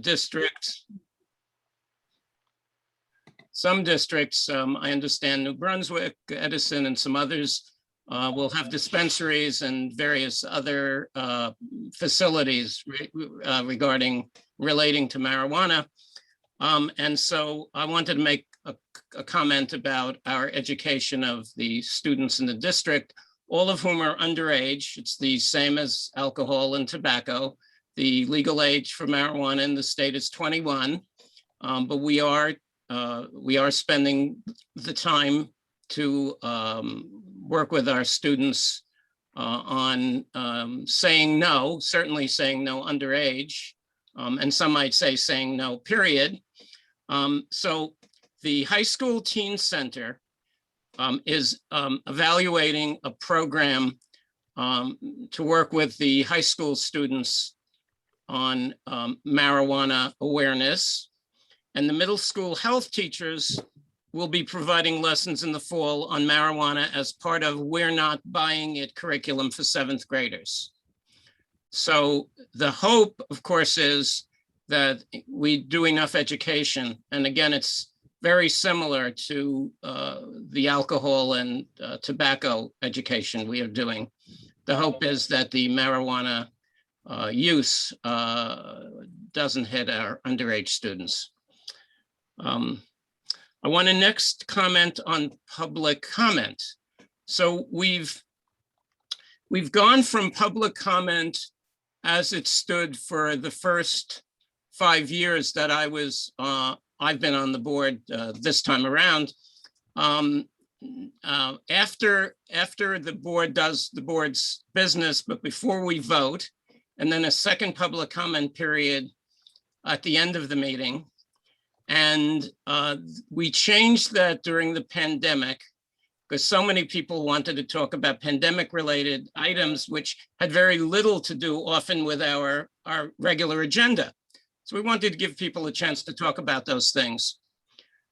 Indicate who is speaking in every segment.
Speaker 1: districts, I understand New Brunswick, Edison, and some others will have dispensaries and various other facilities relating to marijuana. And so I wanted to make a comment about our education of the students in the district, all of whom are underage. It's the same as alcohol and tobacco. The legal age for marijuana in the state is 21, but we are spending the time to work with our students on saying no, certainly saying no underage, and some might say saying no, period. So the High School Teen Center is evaluating a program to work with the high school students on marijuana awareness. And the middle school health teachers will be providing lessons in the fall on marijuana as part of We're Not Buying It curriculum for 7th graders. So the hope, of course, is that we do enough education. And again, it's very similar to the alcohol and tobacco education we are doing. The hope is that the marijuana use doesn't hit our underage students. I want to next comment on public comment. So we've gone from public comment as it stood for the first 5 years that I've been on the board this time around. After the board does the board's business, but before we vote, and then a second public comment period at the end of the meeting. And we changed that during the pandemic because so many people wanted to talk about pandemic related items, which had very little to do often with our regular agenda. So we wanted to give people a chance to talk about those things.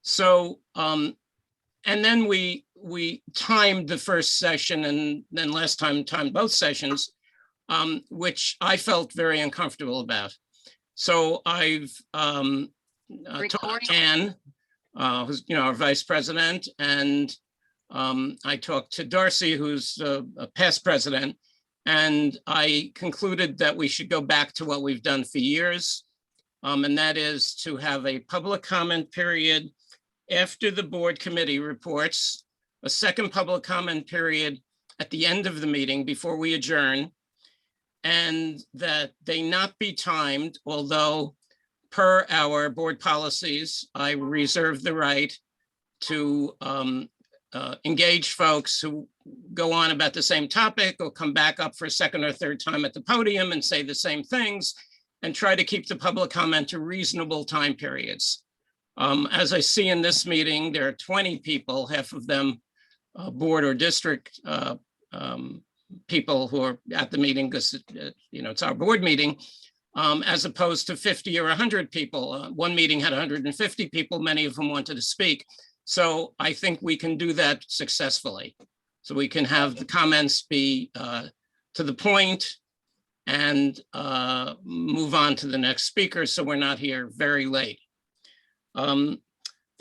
Speaker 1: So, and then we timed the first session and then last time timed both sessions, which I felt very uncomfortable about. So I've talked to Ann, who's our vice president, and I talked to Darcy, who's a past president, and I concluded that we should go back to what we've done for years, and that is to have a public comment period after the board committee reports, a second public comment period at the end of the meeting before we adjourn, and that they not be timed, although per our board policies, I reserve the right to engage folks who go on about the same topic or come back up for a second or third time at the podium and say the same things and try to keep the public comment to reasonable time periods. As I see in this meeting, there are 20 people, half of them board or district people who are at the meeting because it's our board meeting. As opposed to 50 or 100 people. One meeting had 150 people, many of whom wanted to speak. So I think we can do that successfully. So we can have the comments be to the point and move on to the next speaker so we're not here very late.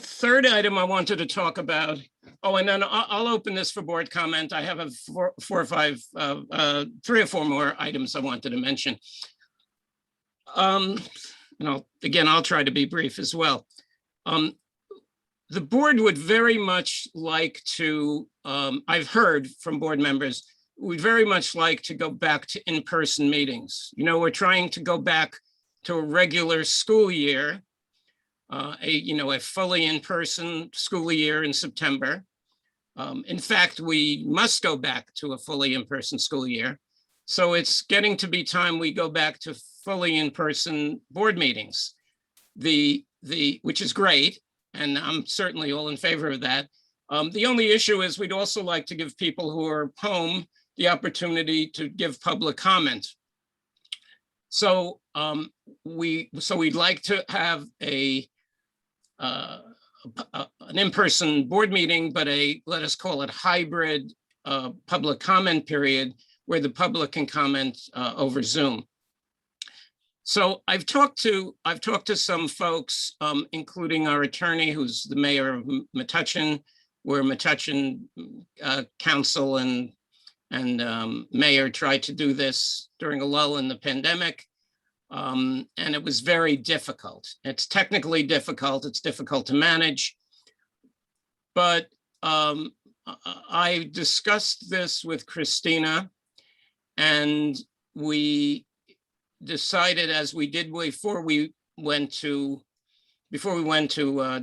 Speaker 1: Third item I wanted to talk about, and then I'll open this for board comment. I have three or four more items I wanted to mention. Again, I'll try to be brief as well. The board would very much like to, I've heard from board members, we'd very much like to go back to in-person meetings. We're trying to go back to a regular school year, a fully in-person school year in September. In fact, we must go back to a fully in-person school year. So it's getting to be time we go back to fully in-person board meetings, which is great, and I'm certainly all in favor of that. The only issue is we'd also like to give people who are home the opportunity to give public comment. So we'd like to have an in-person board meeting, but let us call it hybrid public comment period where the public can comment over Zoom. So I've talked to some folks, including our attorney, who's the mayor of Metuchen, where Metuchen council and mayor tried to do this during a lull in the pandemic. And it was very difficult. It's technically difficult. It's difficult to manage. But I discussed this with Christina, and we decided, as we did before we went to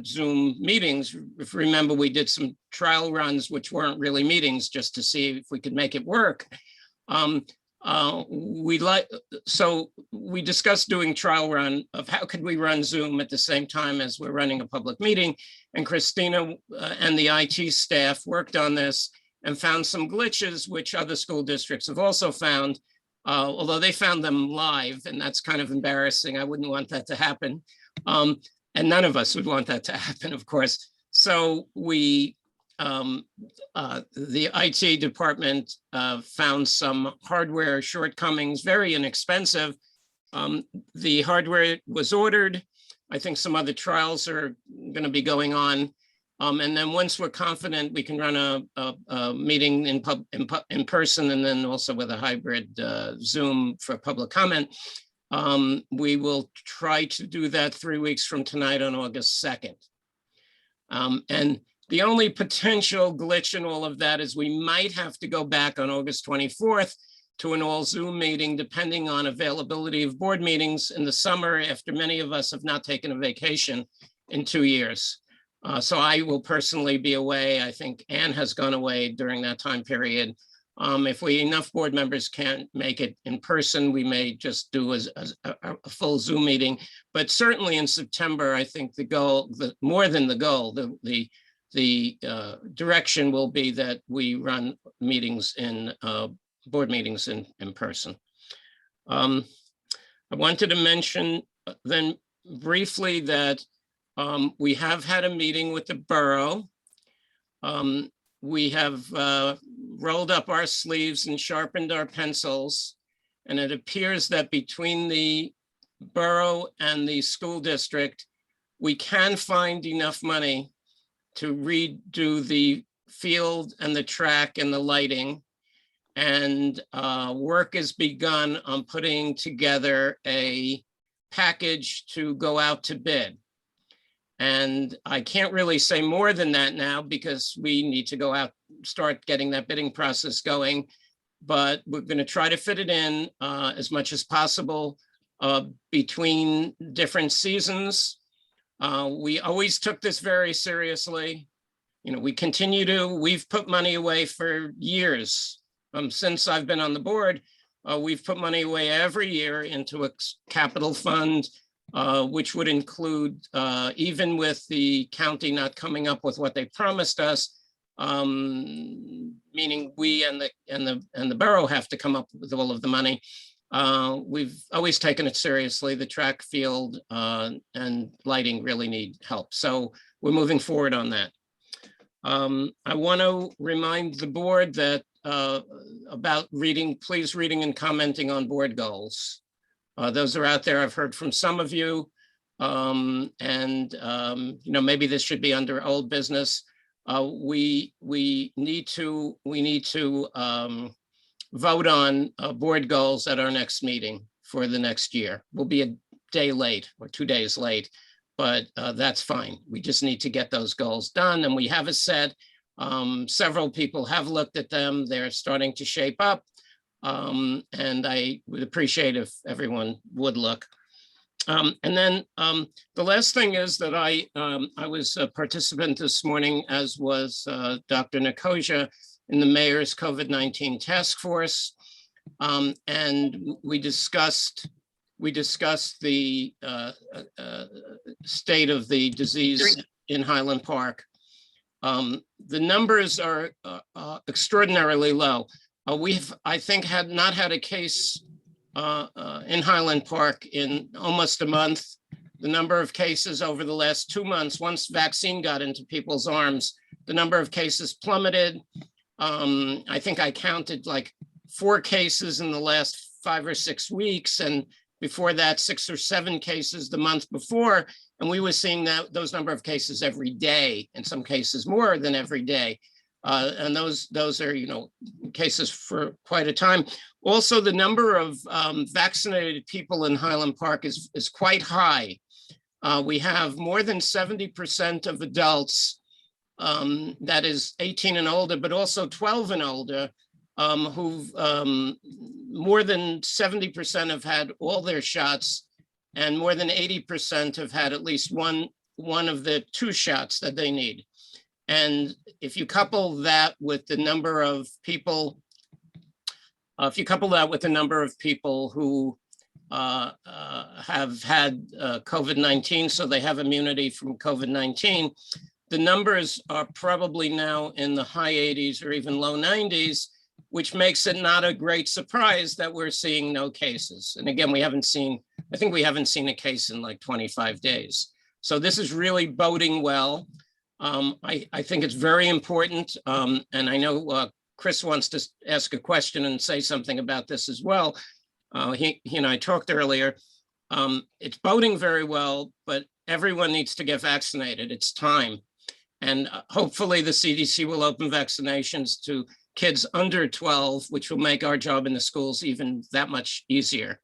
Speaker 1: Zoom meetings. If you remember, we did some trial runs, which weren't really meetings, just to see if we could make it work. So we discussed doing trial run of how could we run Zoom at the same time as we're running a public meeting. And Christina and the IT staff worked on this and found some glitches, which other school districts have also found, although they found them live, and that's kind of embarrassing. I wouldn't want that to happen. And none of us would want that to happen, of course. So we, the IT department found some hardware shortcomings, very inexpensive. The hardware was ordered. I think some other trials are going to be going on. And then once we're confident, we can run a meeting in person, and then also with a hybrid Zoom for public comment. We will try to do that 3 weeks from tonight on August 2nd. And the only potential glitch in all of that is we might have to go back on August 24th to an all Zoom meeting, depending on availability of board meetings in the summer, after many of us have not taken a vacation in 2 years. So I will personally be away. I think Anne has gone away during that time period. If enough board members can't make it in person, we may just do a full Zoom meeting. But certainly in September, I think the goal, more than the goal, the direction will be that we run meetings board meetings in person. I wanted to mention then briefly that we have had a meeting with the borough. We have rolled up our sleeves and sharpened our pencils, and it appears that between the borough and the school district, we can find enough money to redo the field and the track and the lighting. And work has begun on putting together a package to go out to bid. And I can't really say more than that now, because we need to go out, start getting that bidding process going. But we're going to try to fit it in as much as possible between different seasons. We always took this very seriously. You know, we continue to, we've put money away for years. Since I've been on the board, we've put money away every year into a capital fund, which would include, even with the county not coming up with what they promised us, meaning we and the borough have to come up with all of the money. We've always taken it seriously. The track, field, and lighting really need help. So we're moving forward on that. I want to remind the board that about please reading and commenting on board goals. Those are out there. I've heard from some of you, and you know, maybe this should be under old business. We need to vote on board goals at our next meeting for the next year. We'll be a day late or 2 days late, but that's fine. We just need to get those goals done, and we have a set. Several people have looked at them. They're starting to shape up. And I would appreciate if everyone would look. And then the last thing is that I was a participant this morning, as was Dr. Nicosia, in the mayor's COVID-19 task force. And we discussed the state of the disease in Highland Park. The numbers are extraordinarily low. We've, I think, not had a case in Highland Park in almost a month. The number of cases over the last 2 months, once vaccine got into people's arms, the number of cases plummeted. I think I counted like 4 cases in the last 5 or 6 weeks, and Before that, 6 or 7 cases the month before. And we were seeing those number of cases every day, in some cases more than every day. And those are, cases for quite a time. Also, the number of vaccinated people in Highland Park is quite high. We have more than 70% of adults, that is 18 and older, but also 12 and older, who've more than 70% have had all their shots, and more than 80% have had at least one of the 2 shots that they need. And if you couple that with the number of people, who have had COVID-19, so they have immunity from COVID-19, the numbers are probably now in the high 80s or even low 90s, which makes it not a great surprise that we're seeing no cases. And again, I think we haven't seen a case in like 25 days. So this is really boding well. I think it's very important. And I know Chris wants to ask a question and say something about this as well. He and I talked earlier. It's boding very well, but everyone needs to get vaccinated. It's time. And hopefully the CDC will open vaccinations to kids under 12, which will make our job in the schools even that much easier.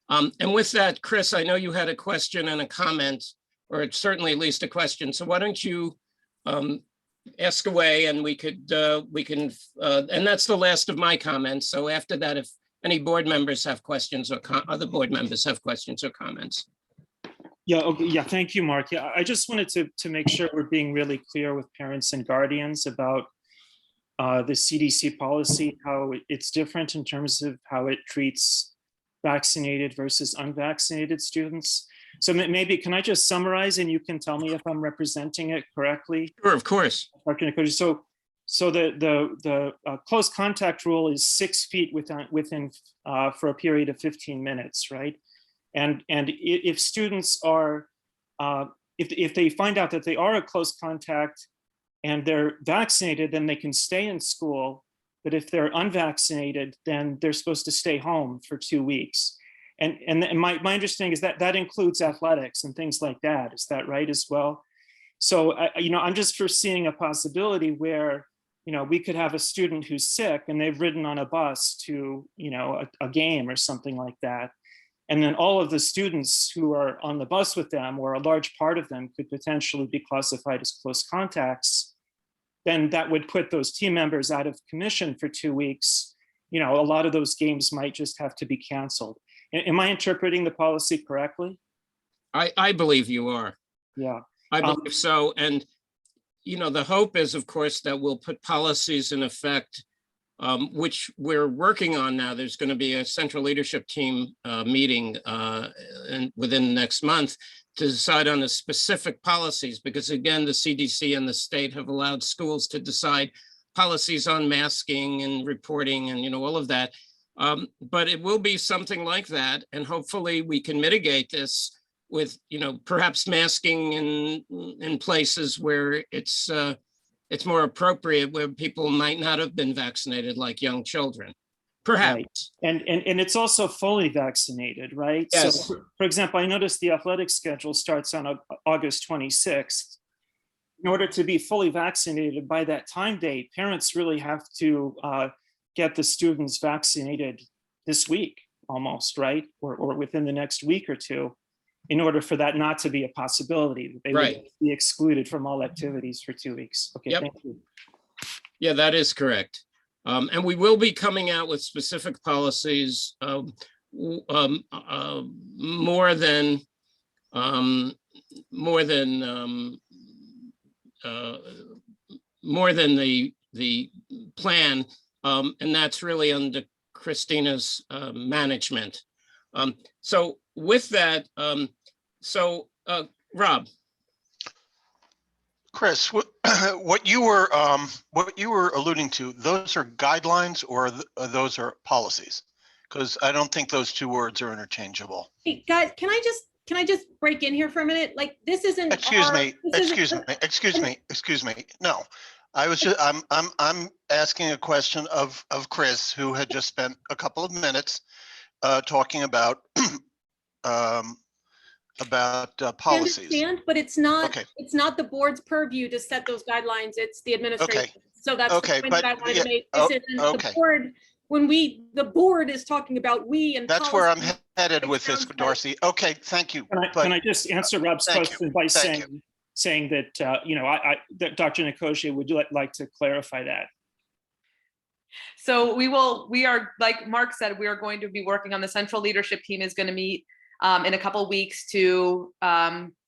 Speaker 1: And with that, Chris, I know you had a question and a comment, or certainly at least a question. So why don't you ask away, and we can, and that's the last of my comments. So after that, if any board members have questions or other board members have questions or comments.
Speaker 2: Yeah, okay, yeah, thank you, Mark. Yeah, I just wanted to make sure we're being really clear with parents and guardians about the CDC policy, how it's different in terms of how it treats vaccinated versus unvaccinated students. So maybe, can I just summarize and you can tell me if I'm representing it correctly?
Speaker 1: Sure, of course.
Speaker 2: Dr. Nikoji, so the close contact rule is 6 feet within for a period of 15 minutes, right? And if students are, if they find out that they are a close contact and they're vaccinated, then they can stay in school. But if they're unvaccinated, then they're supposed to stay home for 2 weeks. And my understanding is that that includes athletics and things like that. Is that right as well? So, I'm just foreseeing a possibility where, we could have a student who's sick and they've ridden on a bus to, a game or something like that. And then all of the students who are on the bus with them, or a large part of them, could potentially be classified as close contacts. Then that would put those team members out of commission for 2 weeks. A lot of those games might just have to be canceled. Am I interpreting the policy correctly?
Speaker 1: I believe you are.
Speaker 2: Yeah.
Speaker 1: I believe so. And, the hope is, of course, that we'll put policies in effect, which we're working on now. There's going to be a central leadership team meeting within the next month to decide on the specific policies, because again, the CDC and the state have allowed schools to decide policies on masking and reporting and, all of that. But it will be something like that. And hopefully we can mitigate this with, perhaps masking in places where it's more appropriate, where people might not have been vaccinated, like young children, perhaps.
Speaker 2: Right. And it's also fully vaccinated, right?
Speaker 1: Yes.
Speaker 2: So for example, I noticed the athletic schedule starts on August 26th. In order to be fully vaccinated by that time date, parents really have to get the students vaccinated this week almost, right? Or within the next week or two, in order for that not to be a possibility. They would be excluded from all activities for 2 weeks. Okay, Thank you.
Speaker 1: Yeah, that is correct. And we will be coming out with specific policies more than the plan. And that's really under Christina's management. So with that, Rob.
Speaker 3: Chris, what you were alluding to, those are guidelines or those are policies? Because I don't think those two words are interchangeable.
Speaker 4: Hey guys, can I just break in here for a minute? Like, this isn't.
Speaker 3: Excuse me. No, I was just I'm asking a question of Chris, who had just spent a couple of minutes talking about
Speaker 4: I
Speaker 3: policies.
Speaker 4: understand, but it's
Speaker 3: Okay.
Speaker 4: not the board's purview to set those guidelines. It's the administration. So that's the
Speaker 3: Okay,
Speaker 4: point
Speaker 3: but
Speaker 4: that I wanted
Speaker 3: yeah,
Speaker 4: to make.
Speaker 3: oh,
Speaker 4: This isn't the
Speaker 3: okay.
Speaker 4: board. When the board is talking about we and
Speaker 3: That's where I'm
Speaker 4: policy,
Speaker 3: headed
Speaker 4: it
Speaker 3: with this,
Speaker 4: sounds like-
Speaker 3: Darcy. Okay, thank you.
Speaker 2: Can
Speaker 3: But
Speaker 2: I just answer Rob's
Speaker 3: thank you.
Speaker 2: question by
Speaker 3: Thank
Speaker 2: saying that, you know, that Dr. Nicosia, would you like to clarify that?
Speaker 5: So we are, like Mark said, we are going to be working on, the central leadership team is going to meet in a couple weeks to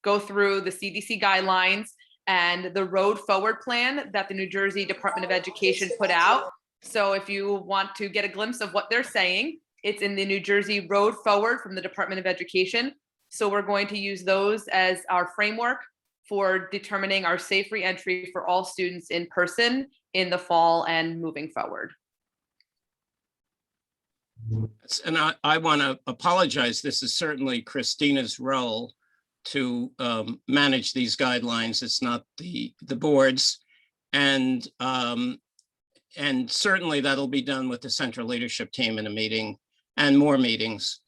Speaker 5: go through the CDC guidelines and the road forward plan that the New Jersey Department of Education put out. So if you want to get a glimpse of what they're saying, it's in the New Jersey Road Forward from the Department of Education. So we're going to use those as our framework for determining our safe reentry for all students in person in the fall and moving forward.
Speaker 1: And I want to apologize. This is certainly Christina's role to manage these guidelines. It's not the board's. And certainly that'll be done with the central leadership team in a meeting and more meetings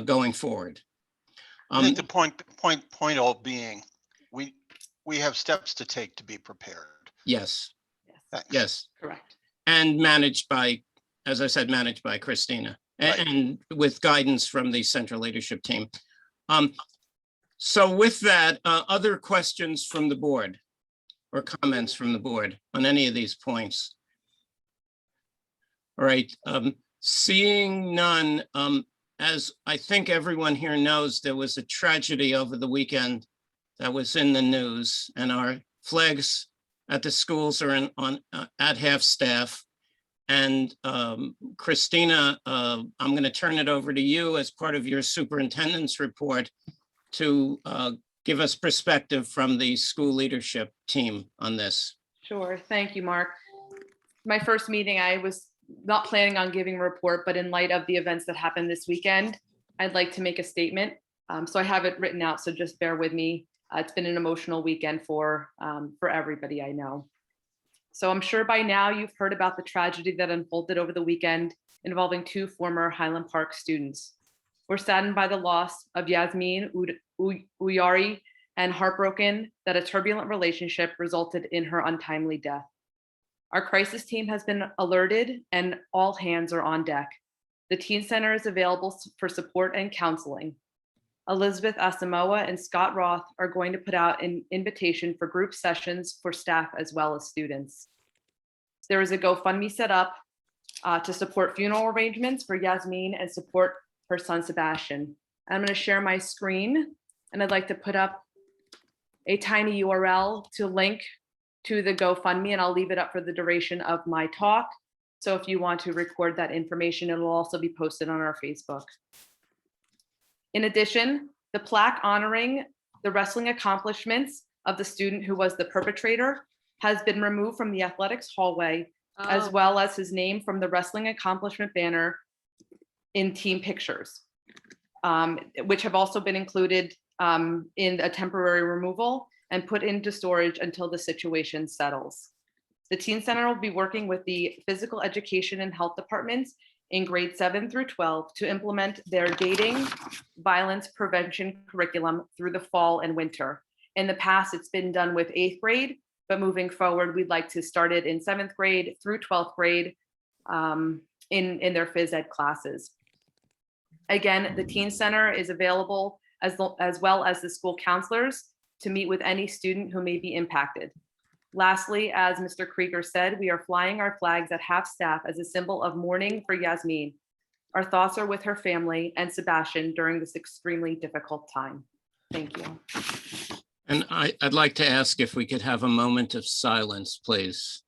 Speaker 1: going forward.
Speaker 3: I think the point all being, we have steps to take to be prepared.
Speaker 1: Yes,
Speaker 3: Thanks.
Speaker 1: yes.
Speaker 5: Correct.
Speaker 1: And managed by, as I said, managed by Christina
Speaker 3: Right.
Speaker 1: and with guidance from the central leadership team. So with that, other questions from the board or comments from the board on any of these points? All right, seeing none, as I think everyone here knows, there was a tragedy over the weekend that was in the news, and our flags at the schools are at half staff. And Christina, I'm going to turn it over to you as part of your superintendent's report to give us perspective from the school leadership team on this.
Speaker 5: Sure. Thank you, Mark. My first meeting, I was not planning on giving a report, but in light of the events that happened this weekend, I'd like to make a statement. So I have it written out, so just bear with me. It's been an emotional weekend for everybody I know. So I'm sure by now you've heard about the tragedy that unfolded over the weekend involving two former Highland Park students. We're saddened by the loss of Yasmin Uyari and heartbroken that a turbulent relationship resulted in her untimely death. Our crisis team has been alerted and all hands are on deck. The Teen Center is available for support and counseling. Elizabeth Asamoah and Scott Roth are going to put out an invitation for group sessions for staff as well as students. There is a GoFundMe set up to support funeral arrangements for Yasmin and support her son, Sebastian. I'm going to share my screen and I'd like to put up a tiny URL to link to the GoFundMe, and I'll leave it up for the duration of my talk. So if you want to record that information, it will also be posted on our Facebook. In addition, the plaque honoring the wrestling accomplishments of the student who was the perpetrator has been removed from the athletics hallway, as well as his name from the wrestling accomplishment banner in team pictures, which have also been included in a temporary removal and put into storage until the situation settles. The Teen Center will be working with the physical education and health departments in grades 7 through 12 to implement their dating violence prevention curriculum through the fall and winter. In the past, it's been done with 8th grade, but moving forward, we'd like to start it in 7th grade through 12th grade in their phys ed classes. Again, the Teen Center is available as well as the school counselors to meet with any student who may be impacted. Lastly, as Mr. Krieger said, we are flying our flags at half staff as a symbol of mourning for Yasmin. Our thoughts are with her family and Sebastian during this extremely difficult time. Thank you.
Speaker 1: And I'd like to ask if we could have a moment of silence, please.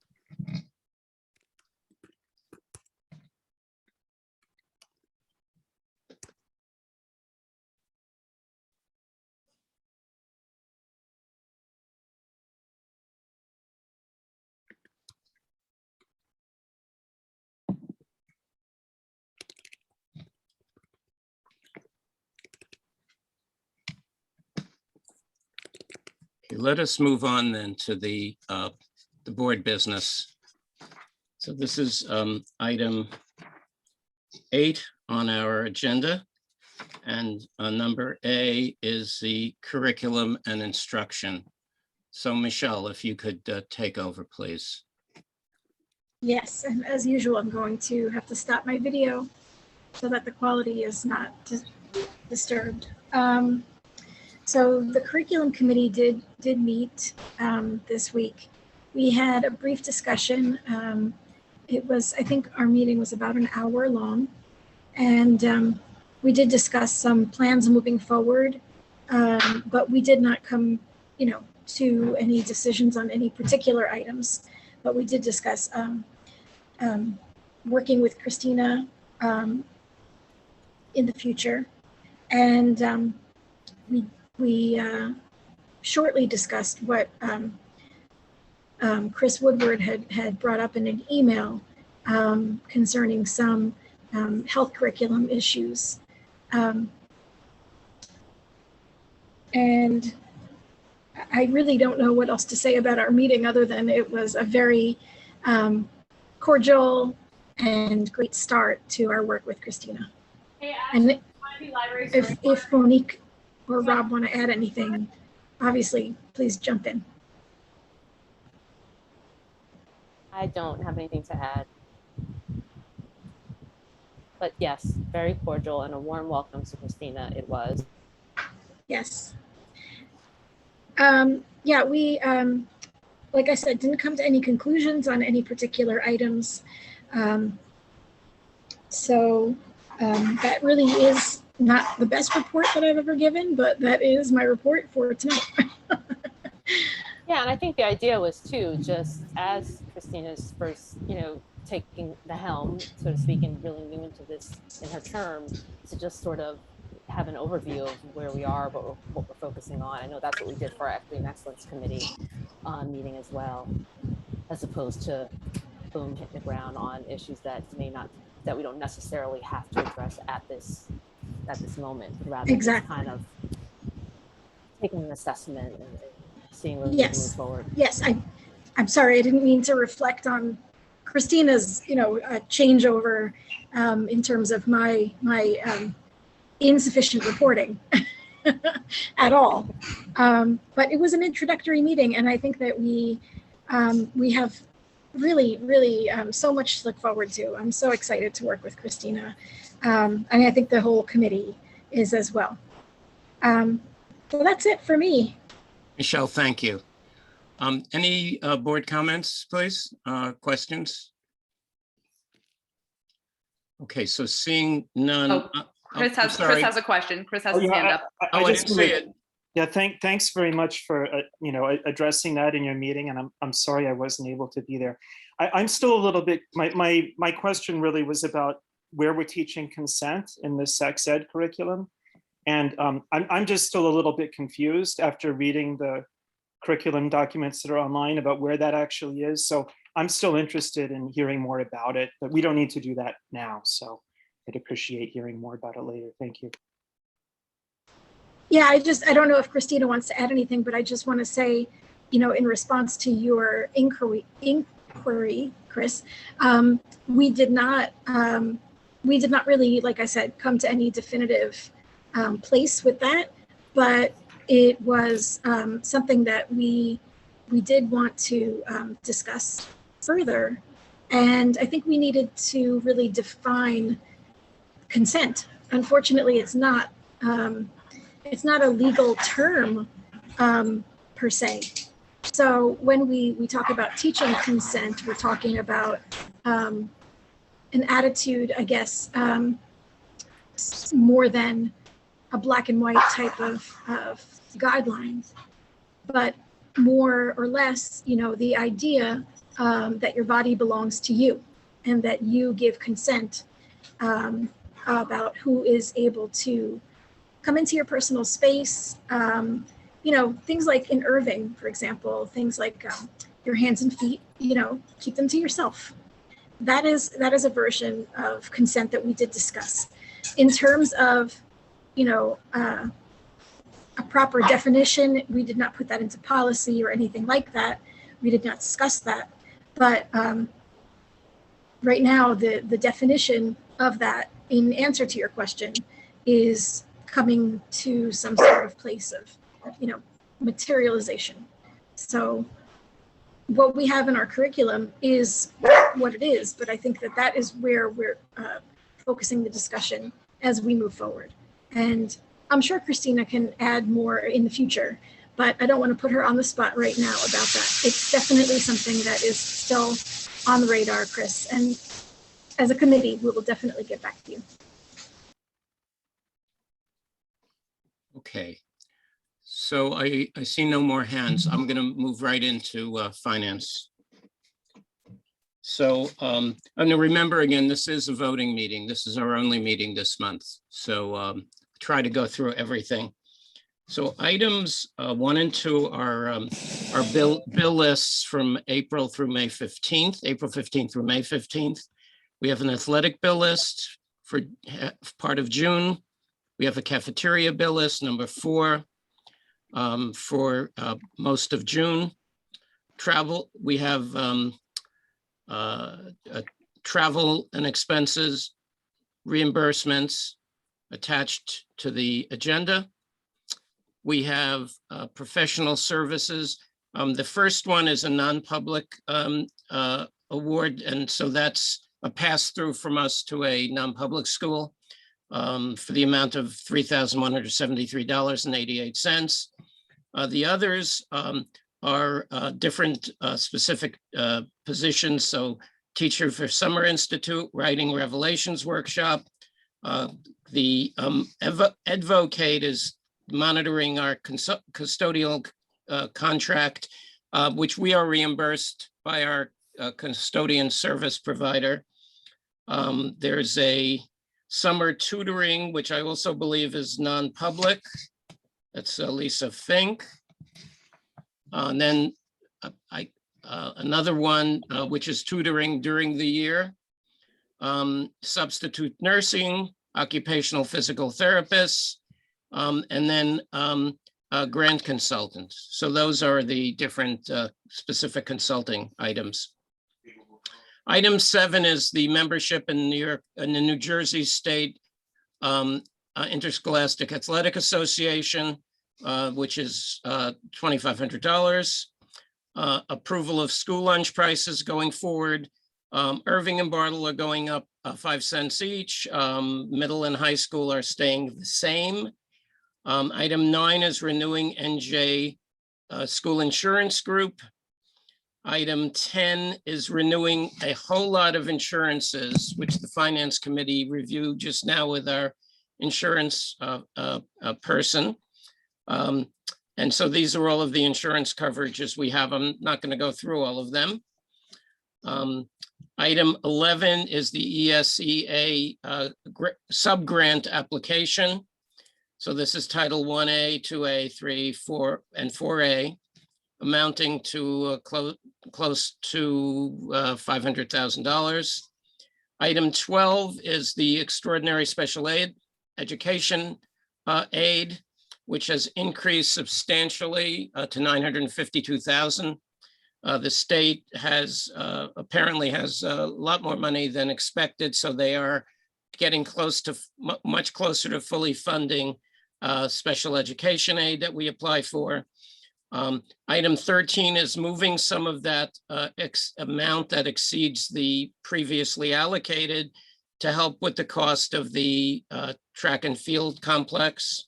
Speaker 1: Okay, let us move on then to the board business. So this is item 8 on our agenda. And number A is the curriculum and instruction. So Michelle, if you could take over, please.
Speaker 6: Yes, and as usual, I'm going to have to stop my video so that the quality is not disturbed. So the curriculum committee did meet this week. We had a brief discussion. I think our meeting was about an hour long, and we did discuss some plans moving forward, but we did not come, to any decisions on any particular items. But we did discuss working with Christina in the future, and we shortly discussed what Chris Woodward had brought up in an email concerning some health curriculum issues. And I really don't know what else to say about our meeting other than it was a very cordial and great start to our work with Christina.
Speaker 4: Hey,
Speaker 6: And
Speaker 4: Ashley,
Speaker 6: if Monique or Rob want to add anything, obviously, please jump in.
Speaker 7: I don't have anything to add. But yes, very cordial and a warm welcome to Christina, it was.
Speaker 6: Yes. Yeah, we, like I said, didn't come to any conclusions on any particular items. So that really is not the best report that I've ever given, but that is my report for tonight.
Speaker 7: Yeah, and I think the idea was too, just as Christina's first, taking the helm, so to speak, and really new into this in her term, to just sort of have an overview of where we are, what we're focusing on. I know that's what we did for our Equity and Excellence Committee meeting as well, as opposed to boom, hit the ground on issues that that we don't necessarily have to address at this moment, rather
Speaker 6: Exactly.
Speaker 7: just kind of taking an assessment and seeing where we
Speaker 6: Yes.
Speaker 7: move forward.
Speaker 6: Yes, I'm sorry, I didn't mean to reflect on Christina's, changeover in terms of my insufficient reporting at all. But it was an introductory meeting, and I think that we have really so much to look forward to. I'm so excited to work with Christina. And I think the whole committee is as well. So that's it for me.
Speaker 1: Michelle, thank you. Any board comments, please? Questions? Okay, so seeing none.
Speaker 5: Oh, Chris
Speaker 1: I'm sorry.
Speaker 5: has a question. Chris has
Speaker 2: Oh,
Speaker 5: his
Speaker 2: yeah,
Speaker 5: hand up.
Speaker 1: Oh, I didn't see it.
Speaker 2: Yeah, thanks very much for addressing that in your meeting, and I'm sorry I wasn't able to be there. I'm still a little bit. My question really was about where we're teaching consent in the sex ed curriculum, and I'm just still a little bit confused after reading the curriculum documents that are online about where that actually is. So I'm still interested in hearing more about it, but we don't need to do that now. So I'd appreciate hearing more about it later. Thank you.
Speaker 6: Yeah, I don't know if Christina wants to add anything, but I just want to say, in response to your inquiry, Chris, we did not really, like I said, come to any definitive place with that, but it was something that we did want to discuss further. And I think we needed to really define consent. Unfortunately, it's not a legal term per se. So when we talk about teaching consent, we're talking about an attitude, I guess, more than a black and white type of guidelines, but more or less, the idea that your body belongs to you and that you give consent about who is able to come into your personal space. Things like in Irving, for example, things like your hands and feet, keep them to yourself. That is a version of consent that we did discuss. In terms of, a proper definition, we did not put that into policy or anything like that. We did not discuss that. But right now, the definition of that, in answer to your question, is coming to some sort of place of, materialization. So what we have in our curriculum is what it is, but I think that is where we're focusing the discussion as we move forward. And I'm sure Christina can add more in the future, but I don't want to put her on the spot right now about that. It's definitely something that is still on the radar, Chris. And as a committee, we will definitely get back to you.
Speaker 1: Okay. So I see no more hands. I'm going to move right into finance. So and remember again, this is a voting meeting. This is our only meeting this month. So try to go through everything. So items 1 and 2 are bill lists from April through May 15th, April 15th through May 15th. We have an athletic bill list for part of June. We have a cafeteria bill list, number 4, for most of June. Travel, we have travel and expenses reimbursements attached to the agenda. We have professional services. The first one is a non-public award, and so that's a pass-through from us to a non-public school for the amount of $3,173.88. The others are different specific positions. So teacher for Summer Institute, Writing Revelations Workshop. The Advocate is monitoring our custodial contract, which we are reimbursed by our custodian service provider. There's a summer tutoring, which I also believe is non-public. That's Lisa Fink. And then another one, which is tutoring during the year. Substitute nursing, occupational physical therapists, and then grant consultant. So those are the different specific consulting items. Item 7 is the membership in the New Jersey State Interscholastic Athletic Association, which is $2,500. Approval of school lunch prices going forward. Irving and Bartle are going up 5 cents each. Middle and high school are staying the same. Item 9 is renewing NJ School Insurance Group. Item 10 is renewing a whole lot of insurances, which the Finance Committee reviewed just now with our insurance person. And so these are all of the insurance coverages we have. I'm not going to go through all of them. Item 11 is the ESEA sub-grant application. So this is Title 1A, 2A, 3, 4, and 4A, amounting to close to $500,000. Item 12 is the extraordinary special education aid, which has increased substantially to $952,000. The state has apparently has a lot more money than expected, so they are getting close to much closer to fully funding special education aid that we apply for. Item 13 is moving some of that amount that exceeds the previously allocated to help with the cost of the track and field complex.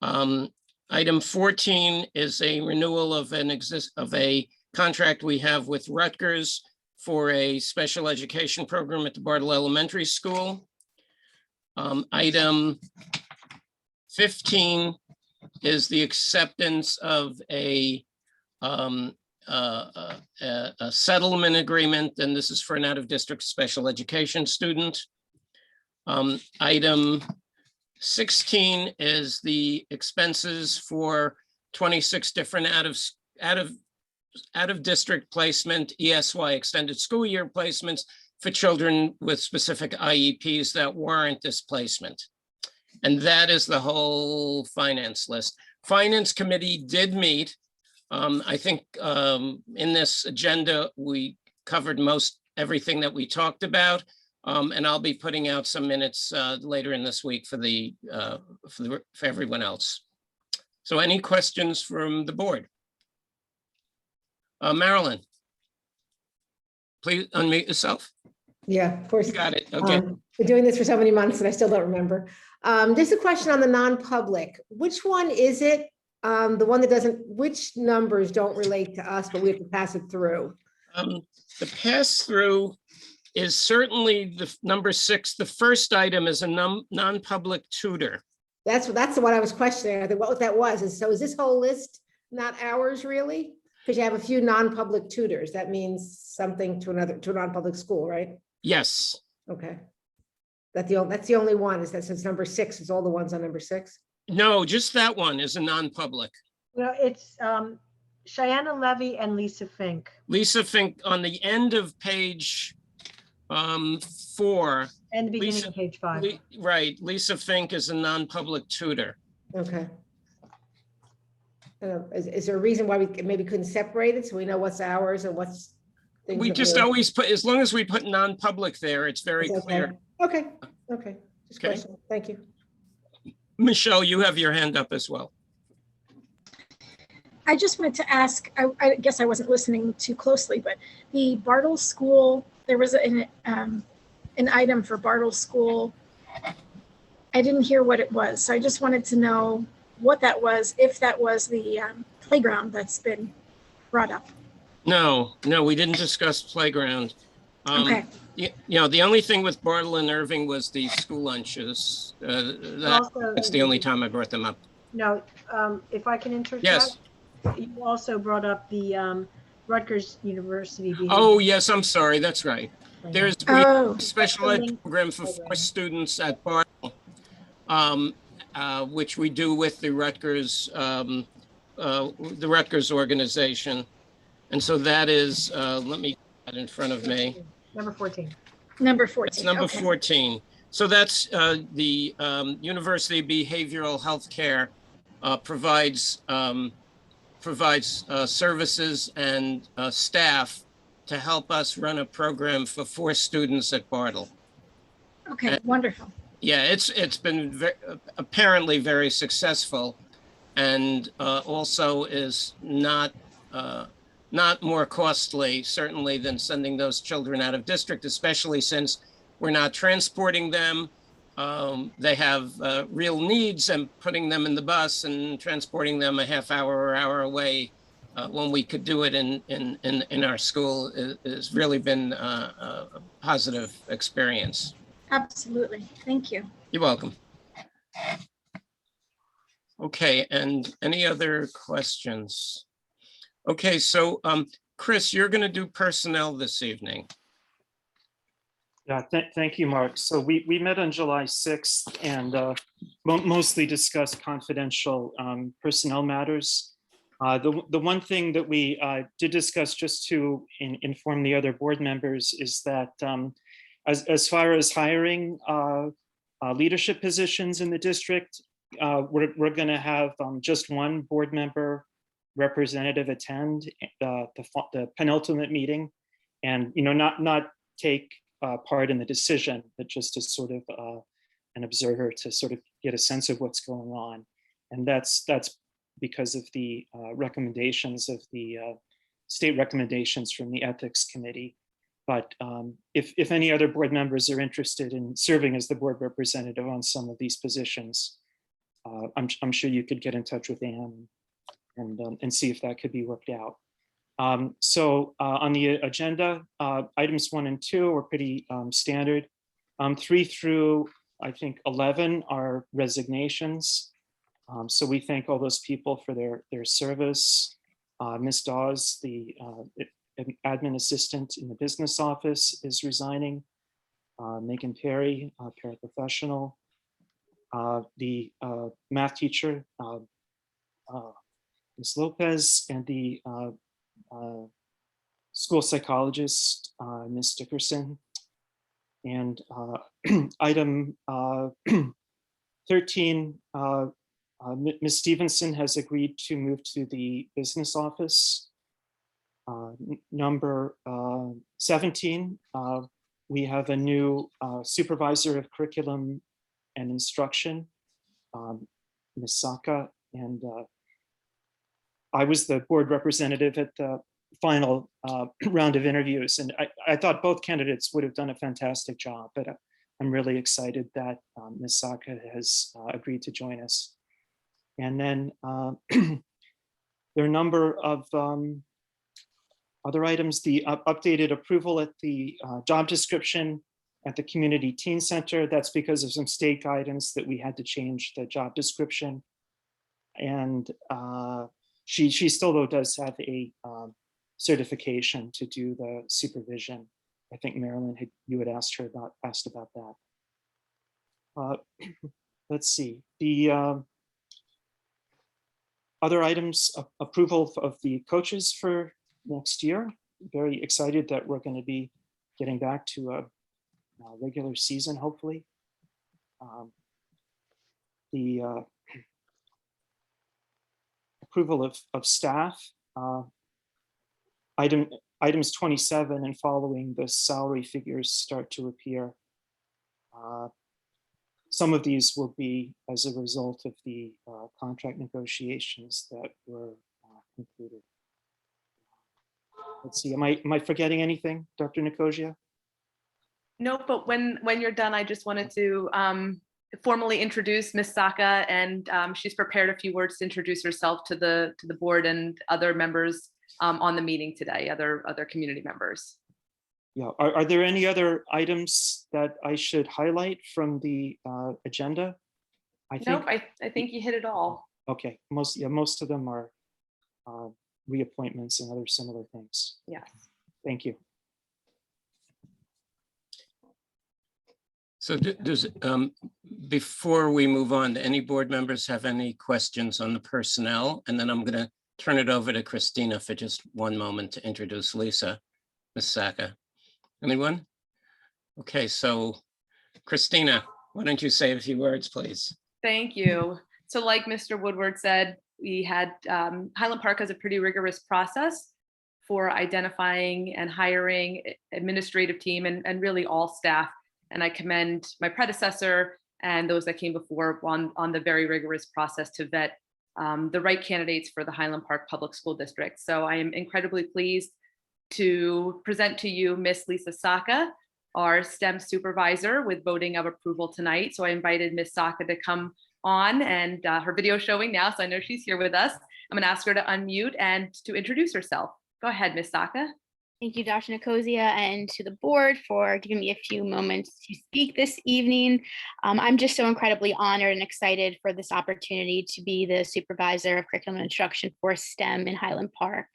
Speaker 1: Item 14 is a renewal of a contract we have with Rutgers for a special education program at the Bartle Elementary School. Item 15 is the acceptance of a settlement agreement, and this is for an out-of-district special education student. Item 16 is the expenses for 26 different out-of-district placement, ESY, extended school year placements for children with specific IEPs that warrant this placement. And that is the whole finance list. Finance Committee did meet. I think in this agenda, we covered everything that we talked about. And I'll be putting out some minutes later in this week for for everyone else. So any questions from the board? Marilyn, please unmute yourself.
Speaker 8: Yeah, of course.
Speaker 1: You got it. Okay.
Speaker 8: Been doing this for so many months and I still don't remember. Just a question on the non-public. Which one is it? The one that doesn't, which numbers don't relate to us, but we have to pass it through?
Speaker 1: The pass-through is certainly the number 6. The first item is a non-public tutor.
Speaker 8: That's what I was questioning. I think what that was. And so is this whole list not ours really? Because you have a few non-public tutors. That means something to a non-public school, right?
Speaker 1: Yes.
Speaker 8: Okay. That's the only one, is that since number 6 is all the ones on number 6?
Speaker 1: No, just that one is a non-public.
Speaker 9: No, it's Cheyenne Levy and Lisa Fink.
Speaker 1: Lisa Fink on the end of page 4.
Speaker 9: And the beginning
Speaker 1: Lisa-
Speaker 9: of page 5.
Speaker 1: Right, Lisa Fink is a non-public tutor.
Speaker 8: Okay. Is there a reason why we maybe couldn't separate it so we know what's ours and what's? things
Speaker 1: We
Speaker 8: that
Speaker 1: just
Speaker 8: we're-
Speaker 1: always put, as long as we put non-public there, it's very
Speaker 8: Okay.
Speaker 1: clear.
Speaker 8: Okay, okay. Just
Speaker 1: Okay.
Speaker 8: question. Thank you.
Speaker 1: Michelle, you have your hand up as well.
Speaker 6: I just wanted to ask, I guess I wasn't listening too closely, but the Bartle School, there was an item for Bartle School. I didn't hear what it was, so I just wanted to know what that was, if that was the playground that's been brought up.
Speaker 1: No, we didn't discuss playground.
Speaker 6: Okay,
Speaker 1: You know, the only thing with Bartle and Irving was the school lunches. That's the only time I brought them up.
Speaker 9: No, if I can interject.
Speaker 1: Yes.
Speaker 9: You also brought up the Rutgers University.
Speaker 1: Oh, yes, I'm sorry. That's right. There's we have
Speaker 6: oh,
Speaker 1: a special ed program for 4 students at Bartle, which we do with the Rutgers organization. And so that is, let me get that in front of me.
Speaker 9: Number 14.
Speaker 6: number 14.
Speaker 1: It's number
Speaker 6: okay.
Speaker 1: 14. So that's the University Behavioral Health Care provides services and staff to help us run a program for 4 students at Bartle.
Speaker 6: Okay, wonderful.
Speaker 1: Yeah, it's been apparently very successful, and also is not more costly, certainly, than sending those children out of district, especially since we're not transporting them. They have real needs, and putting them in the bus and transporting them a half hour or hour away when we could do it in our school has really been a positive experience.
Speaker 6: Absolutely. Thank you.
Speaker 1: You're welcome. Okay, and any other questions? Okay, so Chris, you're going to do personnel this evening.
Speaker 2: Yeah, thank you, Mark. So we met on July 6th and mostly discussed confidential personnel matters. The one thing that we did discuss, just to inform the other board members, is that as far as hiring leadership positions in the district, we're going to have just one board member representative attend the penultimate meeting, and not take part in the decision, but just as sort of an observer to sort of get a sense of what's going on. And that's because of the recommendations of the state recommendations from the ethics committee. But if any other board members are interested in serving as the board representative on some of these positions, I'm sure you could get in touch with Anne and see if that could be worked out. So on the agenda, items 1 and 2 are pretty standard. 3 through, I think, 11 are resignations. So we thank all those people for their service. Ms. Dawes, the admin assistant in the business office, is resigning. Megan Perry, paraprofessional. The math teacher, Ms. Lopez, and the school psychologist, Ms. Dickerson. And item 13, Ms. Stevenson has agreed to move to the business office. Number 17, We have a new supervisor of curriculum and instruction, Ms. Saka, and I was the board representative at the final round of interviews, and I thought both candidates would have done a fantastic job, but I'm really excited that Ms. Saka has agreed to join us. And then there are a number of other items, the updated approval at the job description at the Community Teen Center. That's because of some state guidance that we had to change the job description. And she still though does have a certification to do the supervision. I think Marilyn, you had asked about that. Let's see, the other items, approval of the coaches for next year. Very excited that we're going to be getting back to a regular season, hopefully. The approval of staff. Items 27 and following, the salary figures start to appear. Some of these will be as a result of the contract negotiations that were concluded. Let's see, am I forgetting anything, Dr. Nicosia?
Speaker 5: No, but when you're done, I just wanted to formally introduce Ms. Saka, and she's prepared a few words to introduce herself to the board and other members on the meeting today, other community members.
Speaker 2: Yeah, are there any other items that I should highlight from the agenda?
Speaker 5: Nope, I think you hit it all.
Speaker 2: Okay, most of them are reappointments and other similar things.
Speaker 5: Yes.
Speaker 2: Thank you.
Speaker 1: So does, before we move on, do any board members have any questions on the personnel? And then I'm going to turn it over to Christina for just one moment to introduce Lisa. Ms. Saka. Anyone? Okay, so Christina, why don't you say a few words, please?
Speaker 5: Thank you. So like Mr. Woodward said, we had Highland Park has a pretty rigorous process for identifying and hiring administrative team and really all staff. And I commend my predecessor and those that came before on the very rigorous process to vet the right candidates for the Highland Park Public School District. So I am incredibly pleased to present to you Miss Lisa Saka, our STEM supervisor, with voting of approval tonight. So I invited Miss Saka to come on, and her video showing now, so I know she's here with us. I'm gonna ask her to unmute and to introduce herself. Go ahead, Miss Saka.
Speaker 10: Thank you, Dr. Nicosia, and to the board for giving me a few moments to speak this evening. I'm just so incredibly honored and excited for this opportunity to be the supervisor of curriculum and instruction for STEM in Highland Park.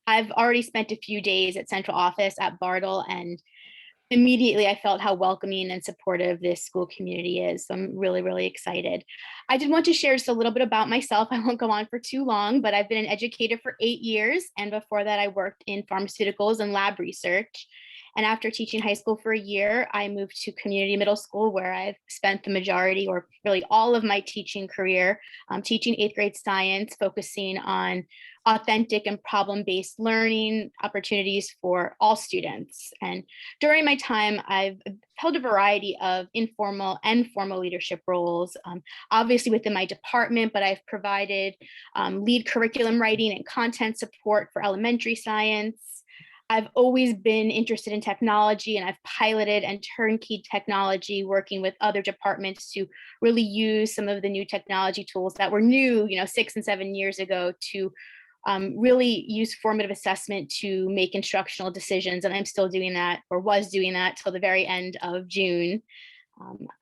Speaker 10: I've already spent a few days at central office at Bartle, and immediately I felt how welcoming and supportive this school community is. So I'm really, really excited. I did want to share just a little bit about myself. I won't go on for too long, but I've been an educator for 8 years. And before that, I worked in pharmaceuticals and lab research. And after teaching high school for a year, I moved to community middle school, where I've spent the majority, or really all of my teaching career, teaching 8th grade science, focusing on authentic and problem-based learning opportunities for all students. And during my time, I've held a variety of informal and formal leadership roles, obviously within my department, but I've provided lead curriculum writing and content support for elementary science. I've always been interested in technology, and I've piloted and turnkey technology, working with other departments to really use some of the new technology tools that were new, 6 and 7 years ago, to really use formative assessment to make instructional decisions. And I'm still doing that, or was doing that, till the very end of June.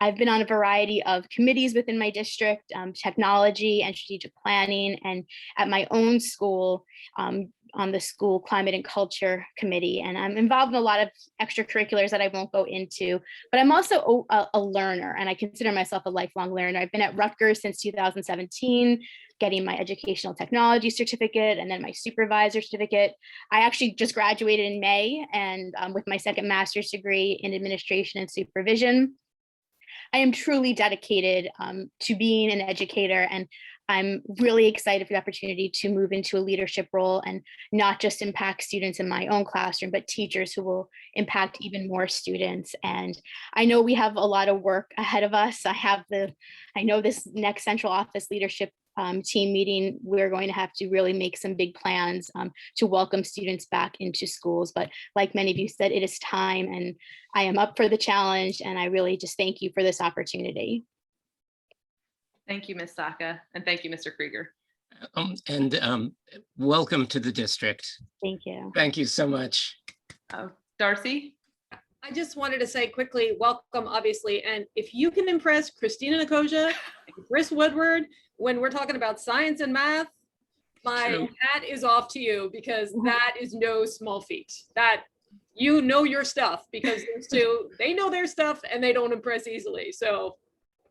Speaker 10: I've been on a variety of committees within my district, technology and strategic planning, and at my own school, on the school climate and culture committee. And I'm involved in a lot of extracurriculars that I won't go into, but I'm also a learner, and I consider myself a lifelong learner. I've been at Rutgers since 2017, getting my educational technology certificate and then my supervisor certificate. I actually just graduated in May, and with my second master's degree in administration and supervision. I am truly dedicated to being an educator, and I'm really excited for the opportunity to move into a leadership role and not just impact students in my own classroom, but teachers who will impact even more students. And I know we have a lot of work ahead of us. I know this next central office leadership team meeting, we're going to have to really make some big plans to welcome students back into schools. But like many of you said, it is time, and I am up for the challenge. And I really just thank you for this opportunity.
Speaker 5: Thank you, Ms. Saka, and thank you, Mr. Krieger.
Speaker 1: Welcome to the district.
Speaker 10: Thank you.
Speaker 1: Thank you so much.
Speaker 5: Darcy?
Speaker 4: I just wanted to say quickly, welcome, obviously. And if you can impress Christina Nicosia and Chris Woodward, when we're talking about science and math, my
Speaker 1: True.
Speaker 4: hat is off to you, because that is no small feat. That you know your stuff, because those two, they know their stuff and they don't impress easily. So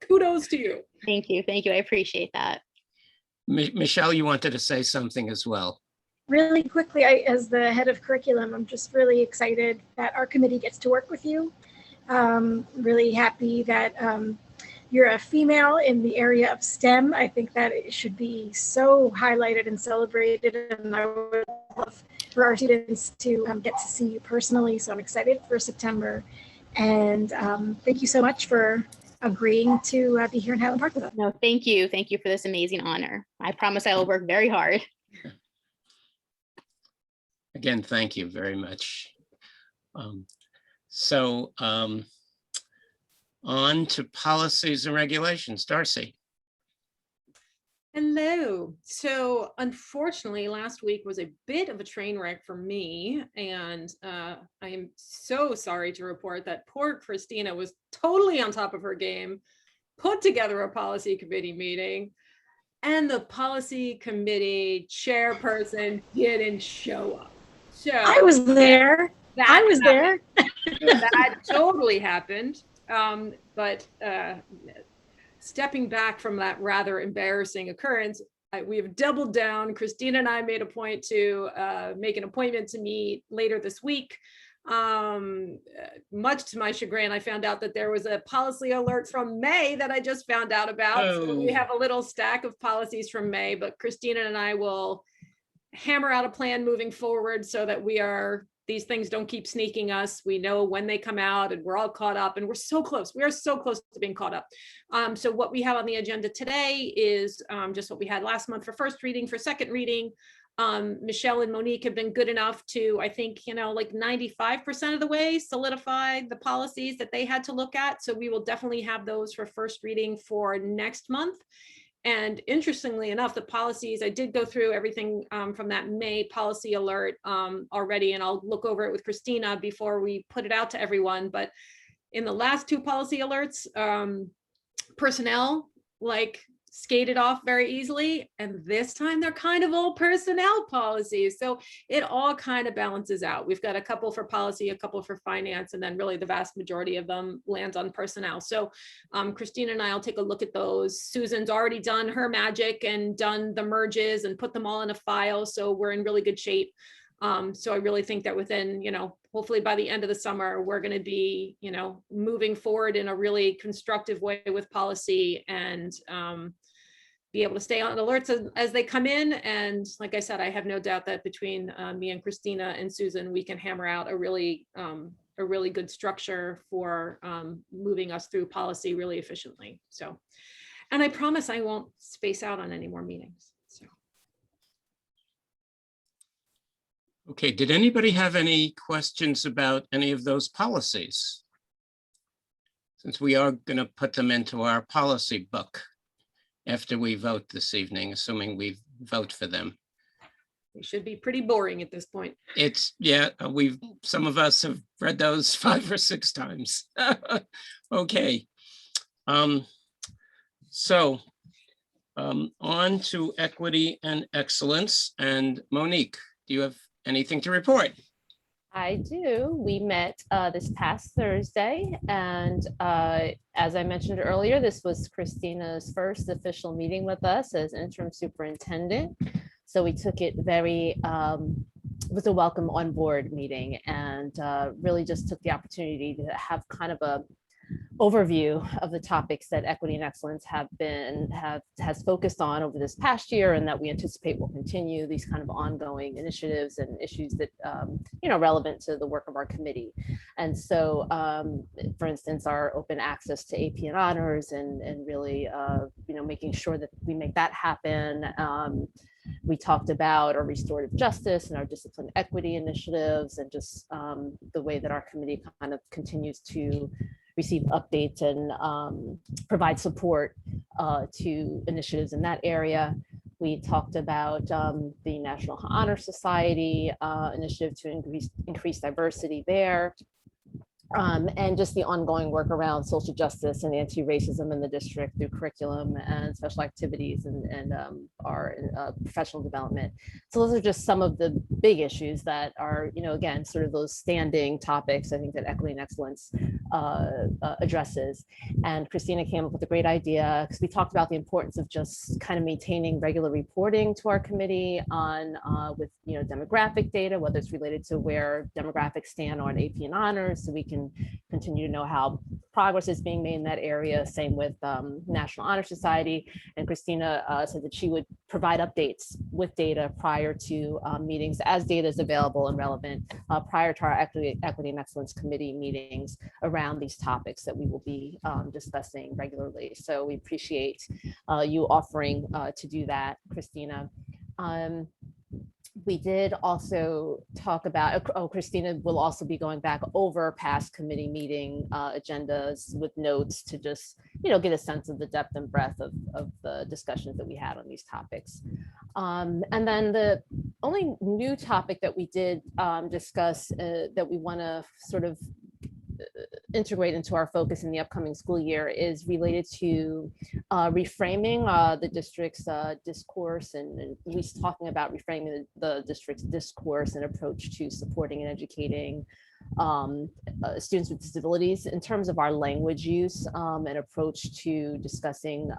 Speaker 4: kudos to you.
Speaker 10: Thank you. Thank you. I appreciate that.
Speaker 1: Michelle, you wanted to say something as well.
Speaker 6: Really quickly, as the head of curriculum, I'm just really excited that our committee gets to work with you. Really happy that you're a female in the area of STEM. I think that it should be so highlighted and celebrated, and I would love for our students to get to see you personally. So I'm excited for September, and thank you so much for agreeing to be here in Highland Park with us.
Speaker 10: No, thank you. Thank you for this amazing honor. I promise I will work very hard.
Speaker 1: Again, thank you very much. On to policies and regulations. Darcy.
Speaker 4: Hello. So unfortunately, last week was a bit of a train wreck for me. And I am so sorry to report that poor Christina was totally on top of her game, put together a policy committee meeting, and the policy committee chairperson didn't show up. So
Speaker 6: I was there. I was there.
Speaker 4: That totally happened. But stepping back from that rather embarrassing occurrence, we have doubled down. Christina and I made a point to make an appointment to meet later this week. Much to my chagrin, I found out that there was a policy alert from May that I just found out about.
Speaker 1: Oh.
Speaker 4: So we have a little stack of policies from May, but Christina and I will hammer out a plan moving forward so that these things don't keep sneaking us. We know when they come out and we're all caught up, and we're so close. We are so close to being caught up. So what we have on the agenda today is just what we had last month for first reading. For second reading, Michelle and Monique have been good enough to, I think, like 95% of the way solidify the policies that they had to look at. So we will definitely have those for first reading for next month. And interestingly enough, the policies, I did go through everything from that May policy alert already, and I'll look over it with Christina before we put it out to everyone. But in the last two policy alerts, personnel skated off very easily, and this time they're kind of all personnel policies. So it all kind of balances out. We've got a couple for policy, a couple for finance, and then really the vast majority of them lands on personnel. So Christina and I will take a look at those. Susan's already done her magic and done the merges and put them all in a file. So we're in really good shape. So I really think that within, hopefully by the end of the summer, we're going to be, moving forward in a really constructive way with policy, and be able to stay on alerts as they come in. And like I said, I have no doubt that between me and Christina and Susan, we can hammer out a really good structure for moving us through policy really efficiently. So, and I promise I won't space out on any more meetings. So.
Speaker 1: Okay, did anybody have any questions about any of those policies? Since we are going to put them into our policy book after we vote this evening, assuming we vote for them.
Speaker 4: They should be pretty boring at this point.
Speaker 1: Some of us have read those 5 or 6 times. Okay. On to equity and excellence. And Monique, do you have anything to report?
Speaker 7: I do. We met this past Thursday, and as I mentioned earlier, this was Christina's first official meeting with us as interim superintendent. So we took it it was a welcome on board meeting, and really just took the opportunity to have kind of overview of the topics that Equity and Excellence has focused on over this past year, and that we anticipate will continue, these kind of ongoing initiatives and issues that relevant to the work of our committee. And so, for instance, our open access to AP and honors, and really making sure that we make that happen. We talked about our restorative justice and our discipline equity initiatives, and just the way that our committee kind of continues to receive updates and provide support to initiatives in that area. We talked about the National Honor Society initiative to increase diversity there. And just the ongoing work around social justice and anti-racism in the district through curriculum and special activities and our professional development. So those are just some of the big issues that are, again, sort of those standing topics, I think, that Equity and Excellence addresses. And Christina came up with a great idea, because we talked about the importance of just kind of maintaining regular reporting to our committee on with demographic data, whether it's related to where demographics stand on AP and honors, so we can continue to know how progress is being made in that area. Same with National Honor Society. And Christina said that she would provide updates with data prior to meetings, as data is available and relevant, prior to our Equity and Excellence Committee meetings around these topics that we will be discussing regularly. So we appreciate you offering to do that, Christina. We did also talk about, Christina will also be going back over past committee meeting agendas with notes to just, get a sense of the depth and breadth of the discussions that we had on these topics. And then the only new topic that we did discuss that we want to sort of integrate into our focus in the upcoming school year is related to reframing the district's discourse, and at least talking about reframing the district's discourse and approach to supporting and educating students with disabilities in terms of our language use and approach to discussing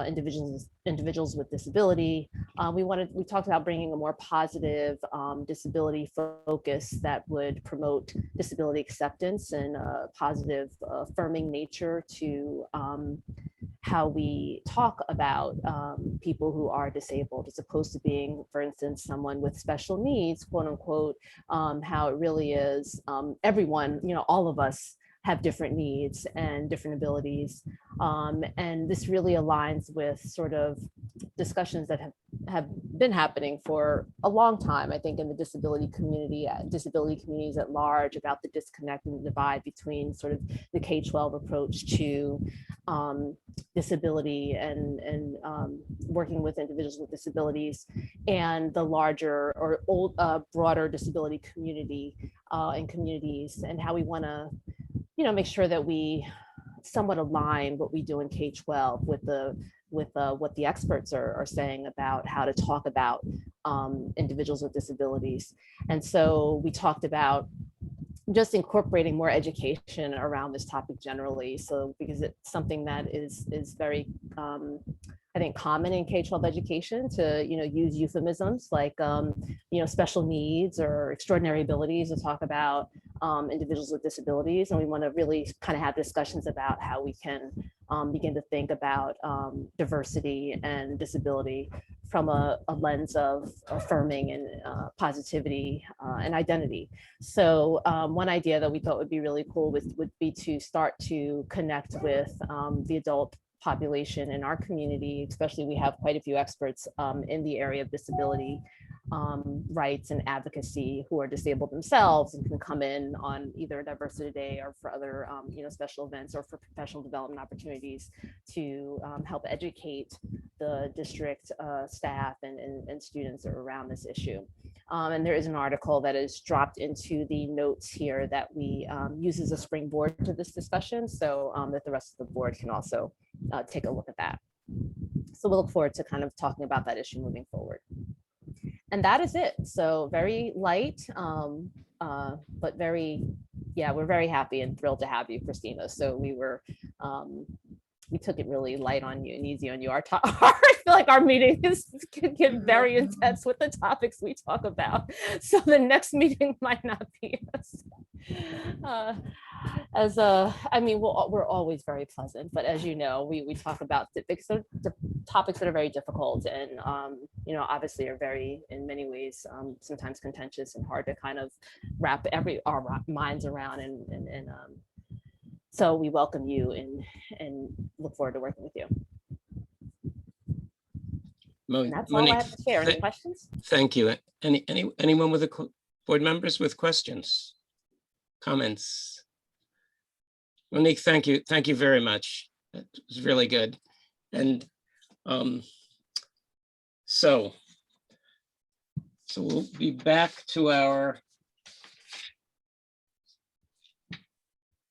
Speaker 7: individuals with disability. We talked about bringing a more positive disability focus that would promote disability acceptance and a positive affirming nature to how we talk about people who are disabled, as opposed to being, for instance, someone with special needs, quote unquote, how it really is everyone, all of us have different needs and different abilities. And this really aligns with sort of discussions that have been happening for a long time, I think, in the disability community, disability communities at large, about the disconnect and the divide between sort of the K-12 approach to disability and working with individuals with disabilities, and the larger or broader disability community and communities, and how we want to make sure that we somewhat align what we do in K-12 with what the experts are saying about how to talk about individuals with disabilities. And so we talked about just incorporating more education around this topic generally. So because it's something that is very, I think, common in K-12 education to, use euphemisms like, special needs or extraordinary abilities to talk about individuals with disabilities. And we want to really kind of have discussions about how we can begin to think about diversity and disability from a lens of affirming and positivity and identity. So one idea that we thought would be really cool would be to start to connect with the adult population in our community, especially we have quite a few experts in the area of disability rights and advocacy who are disabled themselves and can come in on either Diversity Day or for other special events or for professional development opportunities to help educate the district staff and students around this issue. And there is an article that is dropped into the notes here that we use as a springboard to this discussion, so that the rest of the board can also take a look at that. So we'll look forward to kind of talking about that issue moving forward. And that is it. So very light, but very, we're very happy and thrilled to have you, Christina. So we were we took it really light on you and easy on you. I feel like our meetings can get very intense with the topics we talk about. So the next meeting might not be I mean, we're always very pleasant, but as you know, we talk about the topics that are very difficult and, you know, obviously are very, in many ways, sometimes contentious and hard to kind of wrap our minds around. And so we welcome you and look forward to working with you. And that's all I have to share. Any questions?
Speaker 1: Thank you. Anyone with board members with questions, comments? Monique, thank you. Thank you very much. That was really good. And so we'll be back to our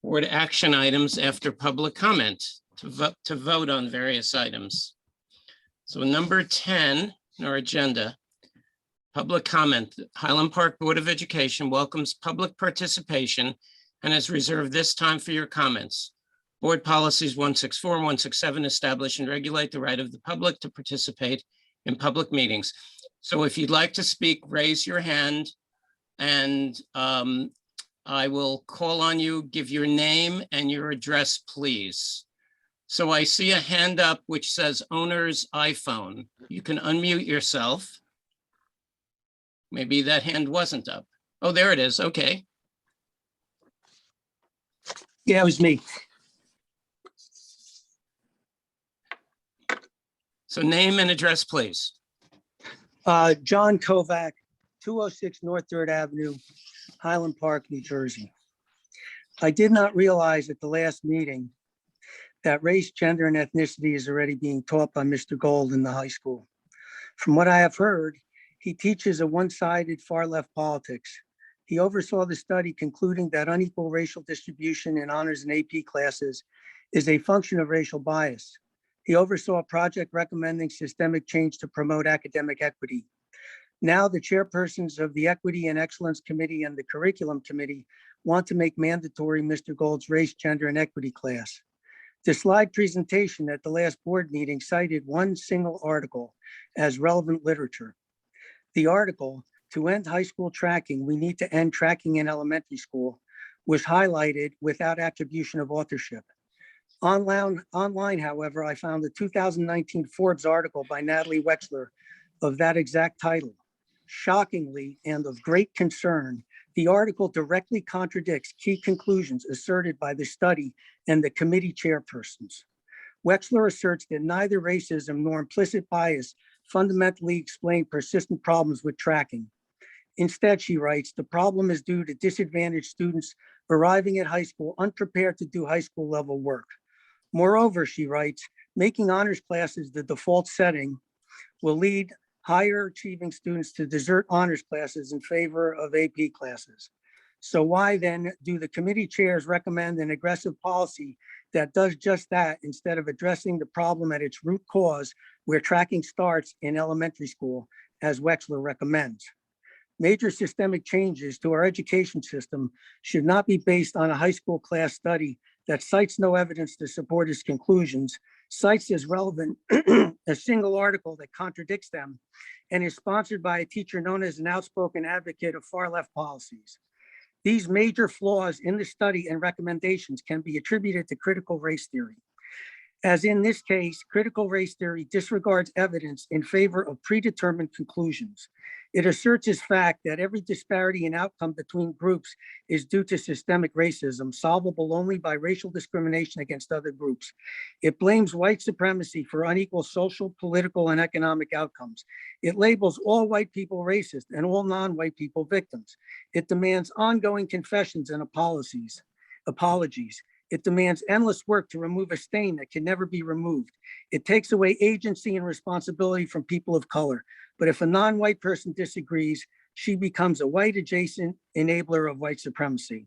Speaker 1: board action items after public comment to vote on various items. So number 10 in our agenda, public comment. Highland Park Board of Education welcomes public participation and has reserved this time for your comments. Board policies 164 and 167 establish and regulate the right of the public to participate in public meetings. So if you'd like to speak, raise your hand and I will call on you, give your name and your address, please. So I see a hand up which says owner's iPhone. You can unmute yourself. Maybe that hand wasn't up. Oh, there it is. Okay.
Speaker 11: Yeah, it was me.
Speaker 1: So name and address, please.
Speaker 11: John Kovac, 206 North 3rd Avenue, Highland Park, New Jersey. I did not realize at the last meeting that race, gender, and ethnicity is already being taught by Mr. Gold in the high school. From what I have heard, he teaches a one-sided far-left politics. He oversaw the study concluding that unequal racial distribution in honors and AP classes is a function of racial bias. He oversaw a project recommending systemic change to promote academic equity. Now the chairpersons of the Equity and Excellence Committee and the Curriculum Committee want to make mandatory Mr. Gold's race, gender, and equity class. The slide presentation at the last board meeting cited one single article as relevant literature. The article, "To end high school tracking, we need to end tracking in elementary school," was highlighted without attribution of authorship. Online, however, I found the 2019 Forbes article by Natalie Wexler of that exact title. Shockingly, and of great concern, the article directly contradicts key conclusions asserted by the study and the committee chairpersons. Wexler asserts that neither racism nor implicit bias fundamentally explain persistent problems with tracking. Instead, she writes, the problem is due to disadvantaged students arriving at high school unprepared to do high school level work. Moreover, she writes, making honors classes the default setting will lead higher achieving students to desert honors classes in favor of AP classes. So why then do the committee chairs recommend an aggressive policy that does just that instead of addressing the problem at its root cause where tracking starts in elementary school, as Wexler recommends? Major systemic changes to our education system should not be based on a high school class study that cites no evidence to support its conclusions, cites as relevant a single article that contradicts them, and is sponsored by a teacher known as an outspoken advocate of far-left policies. These major flaws in the study and recommendations can be attributed to critical race theory. As in this case, critical race theory disregards evidence in favor of predetermined conclusions. It asserts as fact that every disparity in outcome between groups is due to systemic racism, solvable only by racial discrimination against other groups. It blames white supremacy for unequal social, political, and economic outcomes. It labels all white people racist and all non-white people victims. It demands ongoing confessions and apologies. It demands endless work to remove a stain that can never be removed. It takes away agency and responsibility from people of color. But if a non-white person disagrees, she becomes a white adjacent enabler of white supremacy.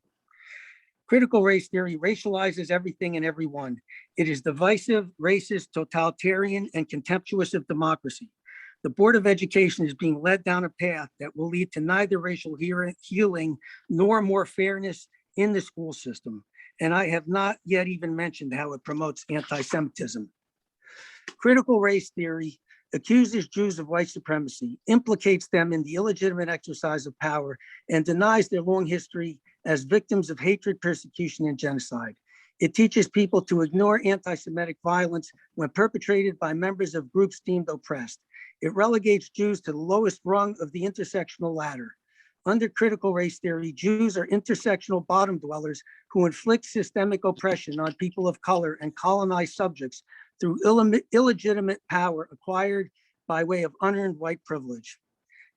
Speaker 11: Critical race theory racializes everything and everyone. It is divisive, racist, totalitarian, and contemptuous of democracy. The Board of Education is being led down a path that will lead to neither racial healing nor more fairness in the school system. and I have not yet even mentioned how it promotes anti-Semitism. Critical race theory accuses Jews of white supremacy, implicates them in the illegitimate exercise of power, and denies their long history as victims of hatred, persecution, and genocide. It teaches people to ignore anti-Semitic violence when perpetrated by members of groups deemed oppressed. It relegates Jews to the lowest rung of the intersectional ladder. Under critical race theory, Jews are intersectional bottom dwellers who inflict systemic oppression on people of color and colonized subjects through illegitimate power acquired by way of unearned white privilege.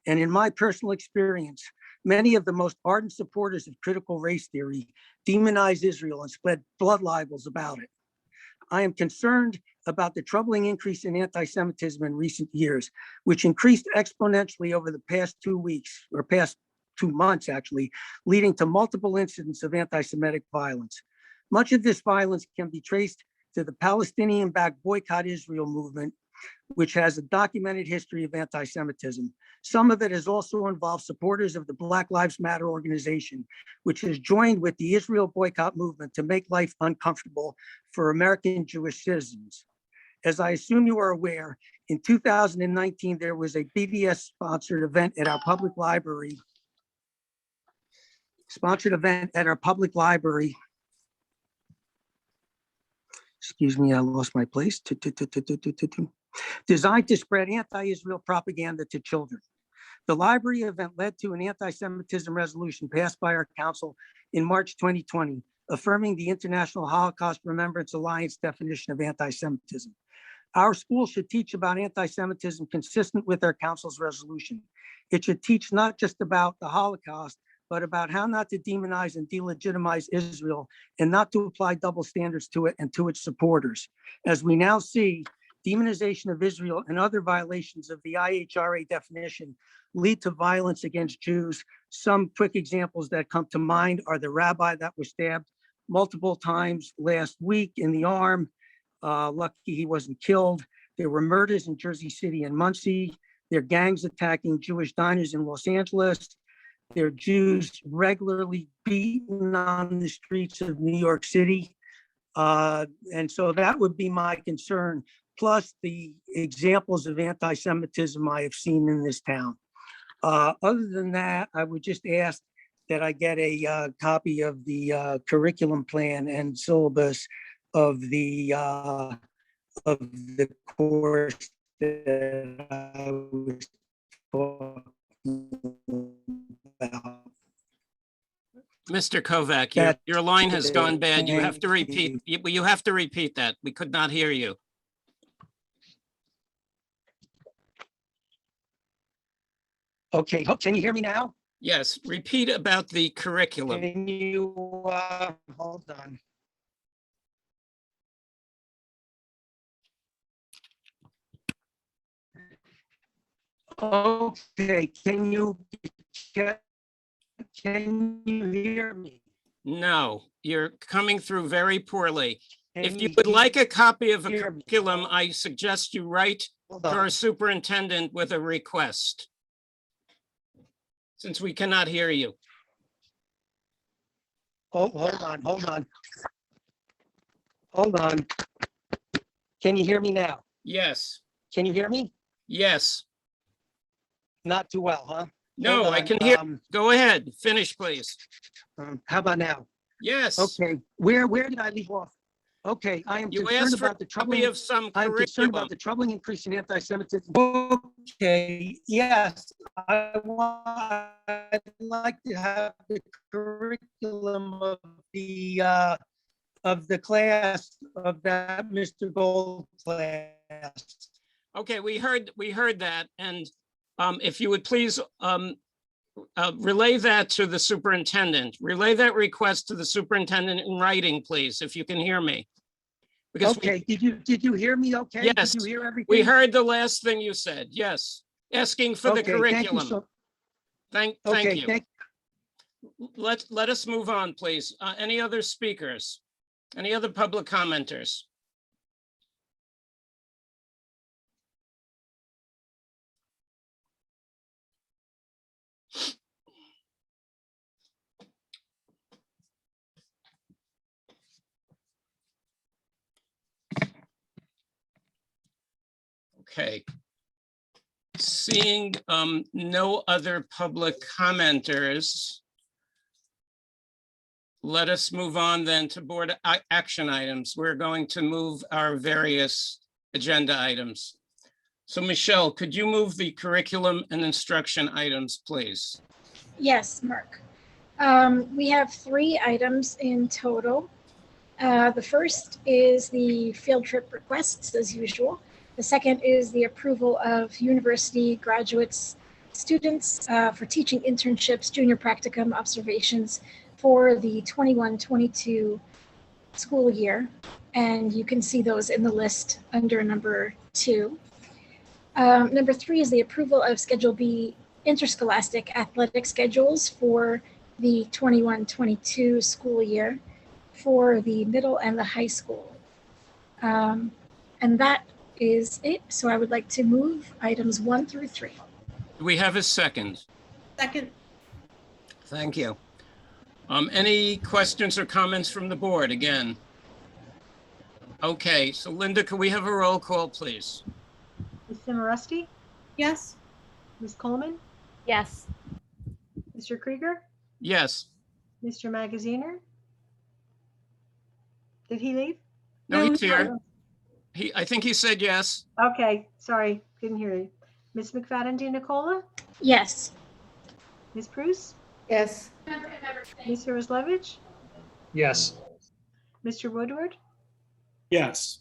Speaker 11: And in my personal experience, many of the most ardent supporters of critical race theory demonize Israel and spread blood libels about it. I am concerned about the troubling increase in anti-Semitism in recent years, which increased exponentially over the past 2 weeks, or past 2 months actually, leading to multiple incidents of anti-Semitic violence. Much of this violence can be traced to the Palestinian-backed Boycott Israel movement, which has a documented history of anti-Semitism. Some of it has also involved supporters of the Black Lives Matter organization, which has joined with the Israel boycott movement to make life uncomfortable for American Jewish citizens. As I assume you are aware, in 2019, there was a BDS-sponsored event at our public library. Excuse me, I lost my place. Designed to spread anti-Israel propaganda to children. The library event led to an anti-Semitism resolution passed by our council in March 2020, affirming the International Holocaust Remembrance Alliance definition of anti-Semitism. Our school should teach about anti-Semitism consistent with our council's resolution. It should teach not just about the Holocaust, but about how not to demonize and delegitimize Israel and not to apply double standards to it and to its supporters. As we now see, demonization of Israel and other violations of the IHRA definition lead to violence against Jews. Some quick examples that come to mind are the rabbi that was stabbed multiple times last week in the arm. Lucky he wasn't killed. There were murders in Jersey City and Muncie. There are gangs attacking Jewish diners in Los Angeles. There are Jews regularly beaten on the streets of New York City. And so that would be my concern, plus the examples of anti-Semitism I have seen in this town. Other than that, I would just ask that I get a copy of the curriculum plan and syllabus of the course that I was talking about.
Speaker 1: Mr. Kovac,
Speaker 11: That's
Speaker 1: your line has gone bad. You have to
Speaker 11: Thank
Speaker 1: repeat, you have to repeat that. We could not hear you.
Speaker 11: Okay, can you hear me now?
Speaker 1: Yes, repeat about the curriculum.
Speaker 11: Can you, hold on. Okay, can you hear me?
Speaker 1: No, you're coming through very poorly. If
Speaker 11: Can
Speaker 1: you would like a copy of a
Speaker 11: hear me?
Speaker 1: curriculum, I suggest you write
Speaker 11: Hold
Speaker 1: to our
Speaker 11: on.
Speaker 1: superintendent with a request. Since we cannot hear you.
Speaker 11: Oh, hold on. Hold on. Can you hear me now?
Speaker 1: Yes,
Speaker 11: Can you hear me?
Speaker 1: yes.
Speaker 11: Not too well, huh?
Speaker 1: No,
Speaker 11: Hold
Speaker 1: I
Speaker 11: on,
Speaker 1: can hear. Go ahead, finish, please.
Speaker 11: How about now?
Speaker 1: Yes.
Speaker 11: Okay, where did I leave off? Okay, I am
Speaker 1: You
Speaker 11: concerned
Speaker 1: asked for
Speaker 11: about the
Speaker 1: a copy
Speaker 11: troubling,
Speaker 1: of some
Speaker 11: I'm concerned
Speaker 1: curriculum.
Speaker 11: about the troubling increase in anti-Semitism. Okay, yes, I'd like to have the curriculum of the class of that Mr. Gold class.
Speaker 1: Okay, we heard that. And if you would please relay that to the superintendent, relay that request to the superintendent in writing, please, if you can hear me. Because
Speaker 11: Okay, did you hear me okay?
Speaker 1: Yes,
Speaker 11: Did you hear everything?
Speaker 1: we heard the last thing you said. Yes, asking for the
Speaker 11: Okay, thank you
Speaker 1: curriculum.
Speaker 11: so,
Speaker 1: Thank
Speaker 11: okay,
Speaker 1: you. Let us move on, please. Any other speakers? Any other public commenters? Okay. Seeing no other public commenters, let us move on then to board action items. We're going to move our various agenda items. So Michelle, could you move the curriculum and instruction items, please?
Speaker 6: Yes, Mark. We have 3 items in total. The first is the field trip requests, as usual. The second is the approval of university graduates, students for teaching internships, junior practicum observations for the 21-22 school year. And you can see those in the list under number 2. Number 3 is the approval of Schedule B interscholastic athletic schedules for the 21-22 school year for the middle and the high school. And that is it. So I would like to move items 1 through 3.
Speaker 1: Do we have a second?
Speaker 9: Second.
Speaker 1: Thank you. Any questions or comments from the board again? Okay, so Linda, could we have a roll call, please?
Speaker 9: Ms. Simoresti?
Speaker 4: Yes.
Speaker 9: Ms. Coleman?
Speaker 7: Yes.
Speaker 9: Mr. Krieger?
Speaker 1: Yes.
Speaker 9: Mr. Magaziner? Did he leave?
Speaker 1: No, he's here. I think he said yes.
Speaker 9: Okay, sorry, didn't hear you. Ms. McFadden DiNicola?
Speaker 6: Yes.
Speaker 9: Ms. Prus?
Speaker 8: Yes.
Speaker 9: Mr. Roslevich?
Speaker 2: Yes.
Speaker 9: Mr. Woodward?
Speaker 2: Yes.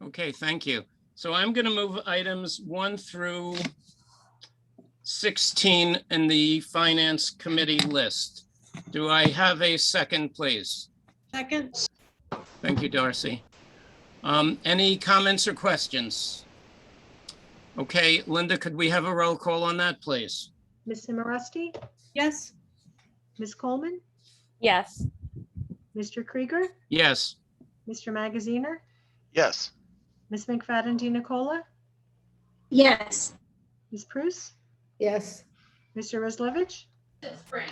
Speaker 1: Okay, thank you. So I'm going to move items 1 through 16 in the Finance Committee list. Do I have a second, please?
Speaker 9: Second.
Speaker 1: Thank you, Darcy. Any comments or questions? Okay, Linda, could we have a roll call on that, please?
Speaker 9: Ms. Simoresti?
Speaker 4: Yes.
Speaker 9: Ms. Coleman?
Speaker 7: Yes.
Speaker 9: Mr. Krieger?
Speaker 1: Yes.
Speaker 9: Mr. Magaziner?
Speaker 3: Yes.
Speaker 9: Ms. McFadden DiNicola?
Speaker 6: Yes.
Speaker 9: Ms. Prus?
Speaker 8: Yes.
Speaker 9: Mr. Roslevich?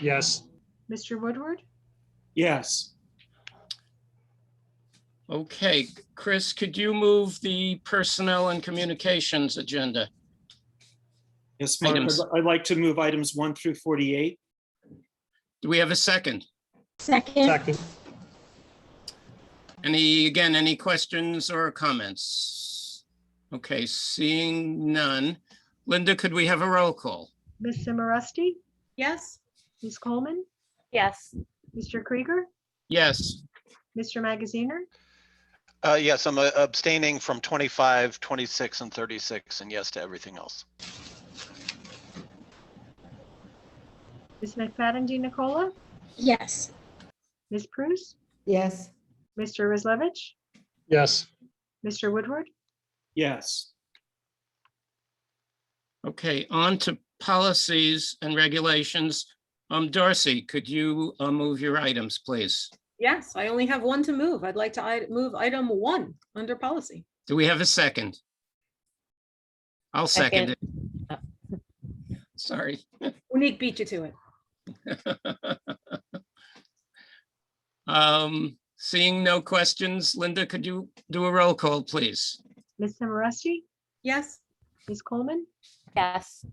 Speaker 2: Yes.
Speaker 9: Mr. Woodward?
Speaker 2: Yes.
Speaker 1: Okay, Chris, could you move the Personnel and Communications agenda?
Speaker 2: Yes, Mark,
Speaker 1: Items.
Speaker 2: I'd like to move items 1 through 48.
Speaker 1: Do we have a second?
Speaker 6: Second.
Speaker 1: Any questions or comments? Okay, seeing none. Linda, could we have a roll call?
Speaker 9: Ms. Simoresti?
Speaker 4: Yes.
Speaker 9: Ms. Coleman?
Speaker 7: Yes.
Speaker 9: Mr. Krieger?
Speaker 1: Yes.
Speaker 9: Mr. Magaziner?
Speaker 3: Yes, I'm abstaining from 25, 26, and 36, and yes to everything else.
Speaker 9: Ms. McFadden DiNicola?
Speaker 6: Yes.
Speaker 9: Ms. Prus?
Speaker 8: Yes.
Speaker 9: Mr. Roslevich?
Speaker 2: Yes.
Speaker 9: Mr. Woodward?
Speaker 2: Yes.
Speaker 1: Okay, on to policies and regulations. Darcy, could you move your items, please?
Speaker 4: Yes, I only have 1 to move. I'd like to move item 1 under policy.
Speaker 1: Do we have a second? I'll second it. Sorry.
Speaker 4: Unique beat you to it.
Speaker 1: Seeing no questions, Linda, could you do a roll call, please?
Speaker 9: Ms. Simoresti?
Speaker 4: Yes.
Speaker 9: Ms. Coleman?
Speaker 7: Yes.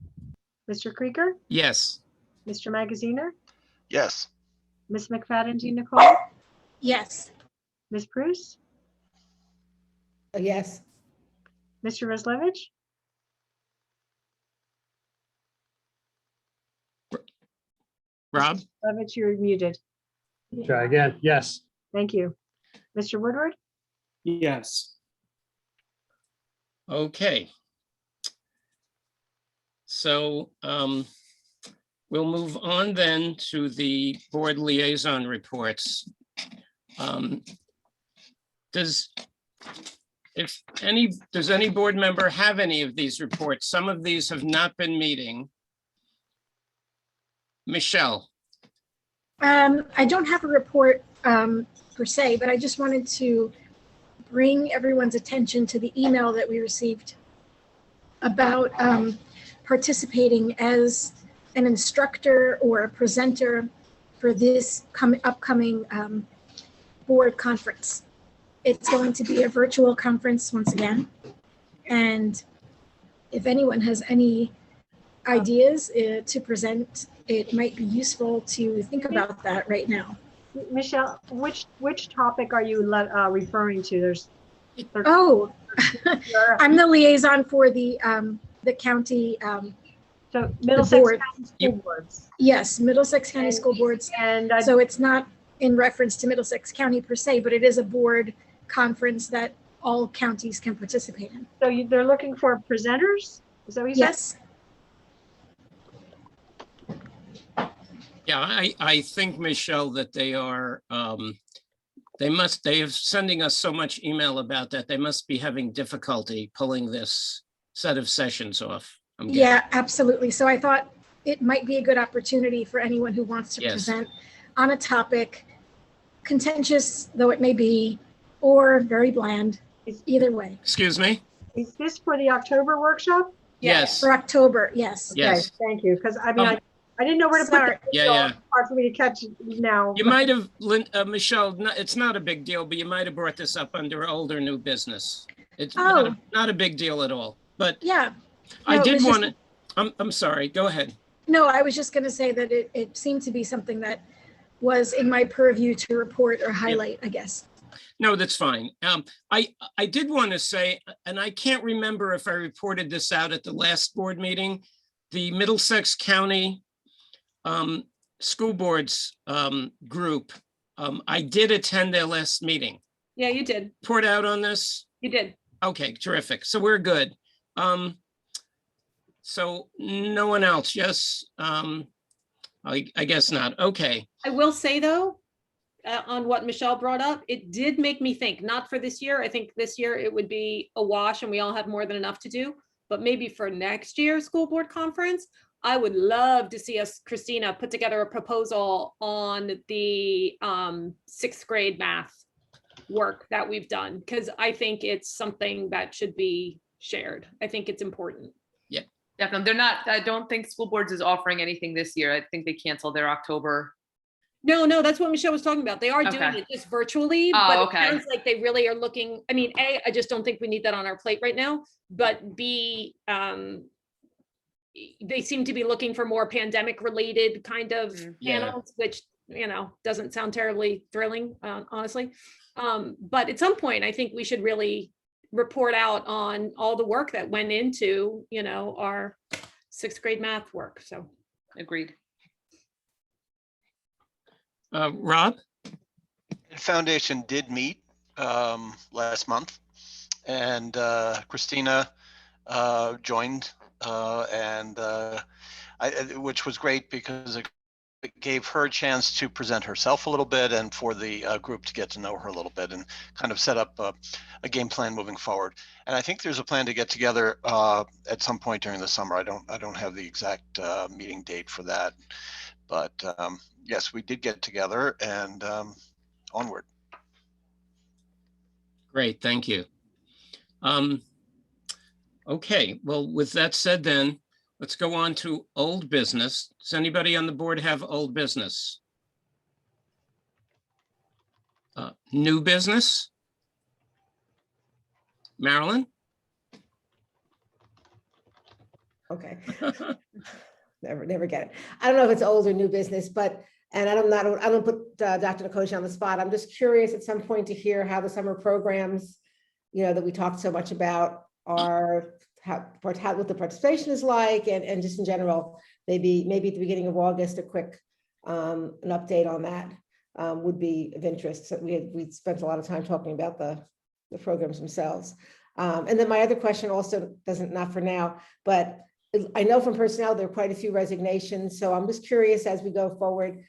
Speaker 9: Mr. Krieger?
Speaker 1: Yes.
Speaker 9: Mr. Magaziner?
Speaker 3: Yes.
Speaker 9: Ms. McFadden DiNicola?
Speaker 6: Yes.
Speaker 9: Ms. Prus?
Speaker 8: Yes.
Speaker 9: Mr. Roslevich?
Speaker 1: Rob?
Speaker 9: Roslevich, you're muted.
Speaker 2: Try again. Yes.
Speaker 9: Thank you. Mr. Woodward?
Speaker 2: Yes.
Speaker 1: Okay. So we'll move on then to the board liaison reports. Does any board member have any of these reports? Some of these have not been meeting. Michelle?
Speaker 6: I don't have a report per se, but I just wanted to bring everyone's attention to the email that we received about participating as an instructor or a presenter for this upcoming board conference. It's going to be a virtual conference once again. And if anyone has any ideas to present, it might be useful to think about that right now.
Speaker 9: Michelle, which topic are you referring to? There's
Speaker 6: Oh, I'm the liaison for the county.
Speaker 9: So Middlesex
Speaker 6: board.
Speaker 9: County School Boards.
Speaker 6: Yes, Middlesex County School Boards.
Speaker 9: And
Speaker 6: So it's not in reference to Middlesex County per se, but it is a board conference that all counties can participate in.
Speaker 9: so they're looking for presenters? Is that what you said?
Speaker 6: Yes.
Speaker 1: Yeah, I think, Michelle, that they are, they are sending us so much email about that. They must be having difficulty pulling this set of sessions off. I'm guessing.
Speaker 6: Yeah, absolutely. So I thought it might be a good opportunity for anyone who wants to
Speaker 1: Yes.
Speaker 6: present on a topic, contentious though it may be, or very bland, either way.
Speaker 1: Excuse me?
Speaker 9: Is this for the October workshop?
Speaker 1: Yes,
Speaker 6: For October, yes.
Speaker 1: yes.
Speaker 9: Okay, thank you. Because I mean, I didn't know where to
Speaker 6: Sorry.
Speaker 9: put it.
Speaker 1: Yeah,
Speaker 9: so
Speaker 1: yeah.
Speaker 9: it's hard for me to catch it now.
Speaker 1: You might have, Michelle, it's not a big deal, but you might have brought this up under old or new business. It's
Speaker 6: Oh.
Speaker 1: not a big deal at all, but
Speaker 6: Yeah.
Speaker 1: I
Speaker 6: No, it
Speaker 1: did
Speaker 6: was just-
Speaker 1: want to, I'm sorry, go ahead.
Speaker 6: No, I was just going to say that it seemed to be something that was in my purview to report or highlight, I guess.
Speaker 1: No, that's fine. I did want to say, and I can't remember if I reported this out at the last board meeting, the Middlesex County School Boards group. I did attend their last meeting.
Speaker 4: Yeah, you did.
Speaker 1: Report out on this?
Speaker 4: You did.
Speaker 1: Okay, terrific. So we're good. So no one else, yes? I guess not. Okay.
Speaker 4: I will say though, on what Michelle brought up, it did make me think, not for this year. I think this year it would be a wash and we all have more than enough to do. But maybe for next year's school board conference, I would love to see us, Christina, put together a proposal on the 6th grade math work that we've done, because I think it's something that should be shared. I think it's important.
Speaker 5: Definitely. They're not, I don't think school boards is offering anything this year. I think they canceled their October.
Speaker 4: No, that's what Michelle was talking about. They are doing
Speaker 5: Okay.
Speaker 4: it just virtually,
Speaker 5: Oh,
Speaker 4: but
Speaker 5: okay.
Speaker 4: it sounds like they really are looking, I mean, A, I just don't think we need that on our plate right now, but B, they seem to be looking for more pandemic related kind of
Speaker 1: Yeah.
Speaker 4: panels, which, doesn't sound terribly thrilling, honestly. But at some point, I think we should really report out on all the work that went into, our 6th grade math work. So.
Speaker 5: Agreed.
Speaker 1: Rob?
Speaker 3: Foundation did meet last month, and Christina joined, which was great because it gave her a chance to present herself a little bit and for the group to get to know her a little bit and kind of set up a game plan moving forward. And I think there's a plan to get together at some point during the summer. I don't have the exact meeting date for that, but yes, we did get together and onward.
Speaker 1: Great, thank you. Okay, well, with that said then, let's go on to old business. Does anybody on the board have old business? New business? Marilyn?
Speaker 8: Okay. Never get it. I don't know if it's old or new business, but, and I don't put Dr. Nicosia on the spot. I'm just curious at some point to hear how the summer programs, that we talked so much about are, what the participation is like, and just in general, maybe at the beginning of August, a quick an update on that would be of interest. So we spent a lot of time talking about the programs themselves. And then my other question also not for now, but I know from personnel, there are quite a few resignations. So I'm just curious as we go forward,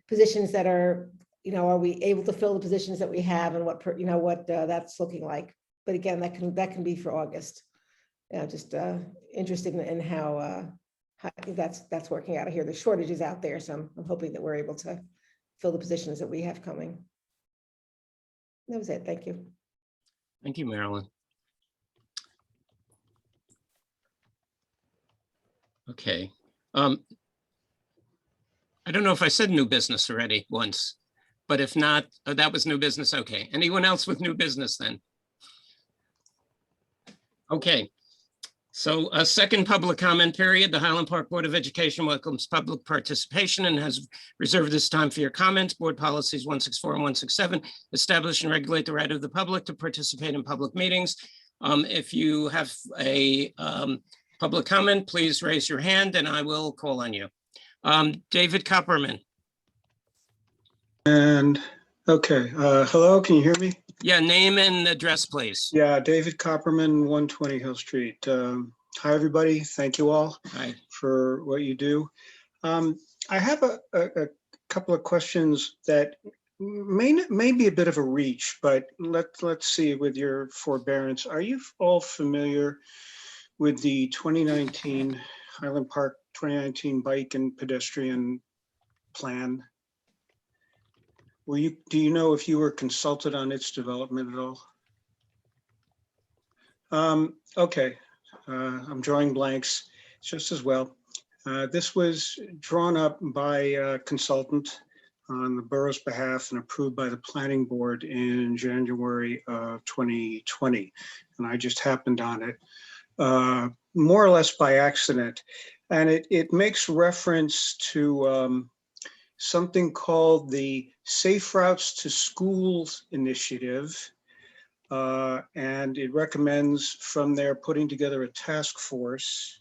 Speaker 8: positions that are, are we able to fill the positions that we have and what that's looking like? But again, that can be for August. Just interested in how that's working out. I hear the shortages out there, so I'm hoping that we're able to fill the positions that we have coming. That was it. Thank you.
Speaker 1: Thank you, Marilyn. Okay. I don't know if I said new business already once, but if not, that was new business. Okay. Anyone else with new business then? Okay. So a second public comment period. The Highland Park Board of Education welcomes public participation and has reserved this time for your comments. Board policies 164 and 167 establish and regulate the right of the public to participate in public meetings. If you have a public comment, please raise your hand and I will call on you. David Copperman.
Speaker 12: And okay, hello, can you hear me?
Speaker 1: Yeah, name and address, please.
Speaker 12: Yeah, David Copperman, 120 Hill Street. Hi, everybody. Thank you all
Speaker 1: Hi.
Speaker 12: for what you do. I have a couple of questions that may be a bit of a reach, but let's see with your forbearance. Are you all familiar with the 2019 Highland Park 2019 bike and pedestrian plan? Do you know if you were consulted on its development at all? Okay, I'm drawing blanks just as well. This was drawn up by a consultant on the borough's behalf and approved by the planning board in January of 2020. And I just happened on it, more or less by accident. And it makes reference to something called the Safe Routes to Schools Initiative. And it recommends from there putting together a task force,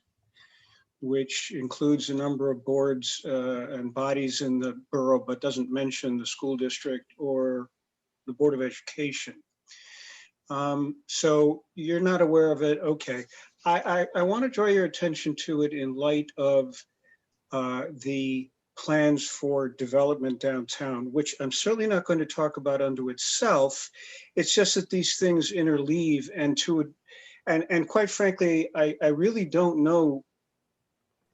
Speaker 12: which includes a number of boards and bodies in the borough, but doesn't mention the school district or the Board of Education. So you're not aware of it. Okay. I want to draw your attention to it in light of the plans for development downtown, which I'm certainly not going to talk about unto itself. It's just that these things interleave, and quite frankly, I really don't know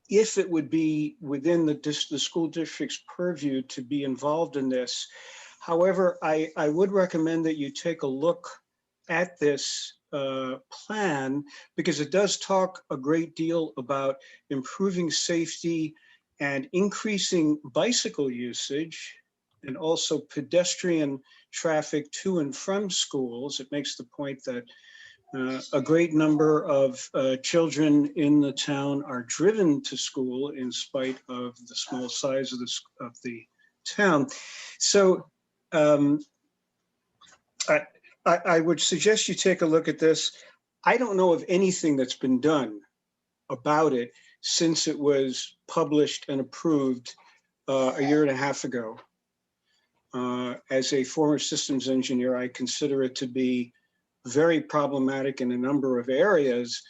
Speaker 12: if it would be within the school district's purview to be involved in this. However, I would recommend that you take a look at this plan, because it does talk a great deal about improving safety and increasing bicycle usage and also pedestrian traffic to and from schools. It makes the point that a great number of children in the town are driven to school in spite of the small size of the town. So I would suggest you take a look at this. I don't know of anything that's been done about it since it was published and approved a year and a half ago. As a former systems engineer, I consider it to be very problematic in a number of areas.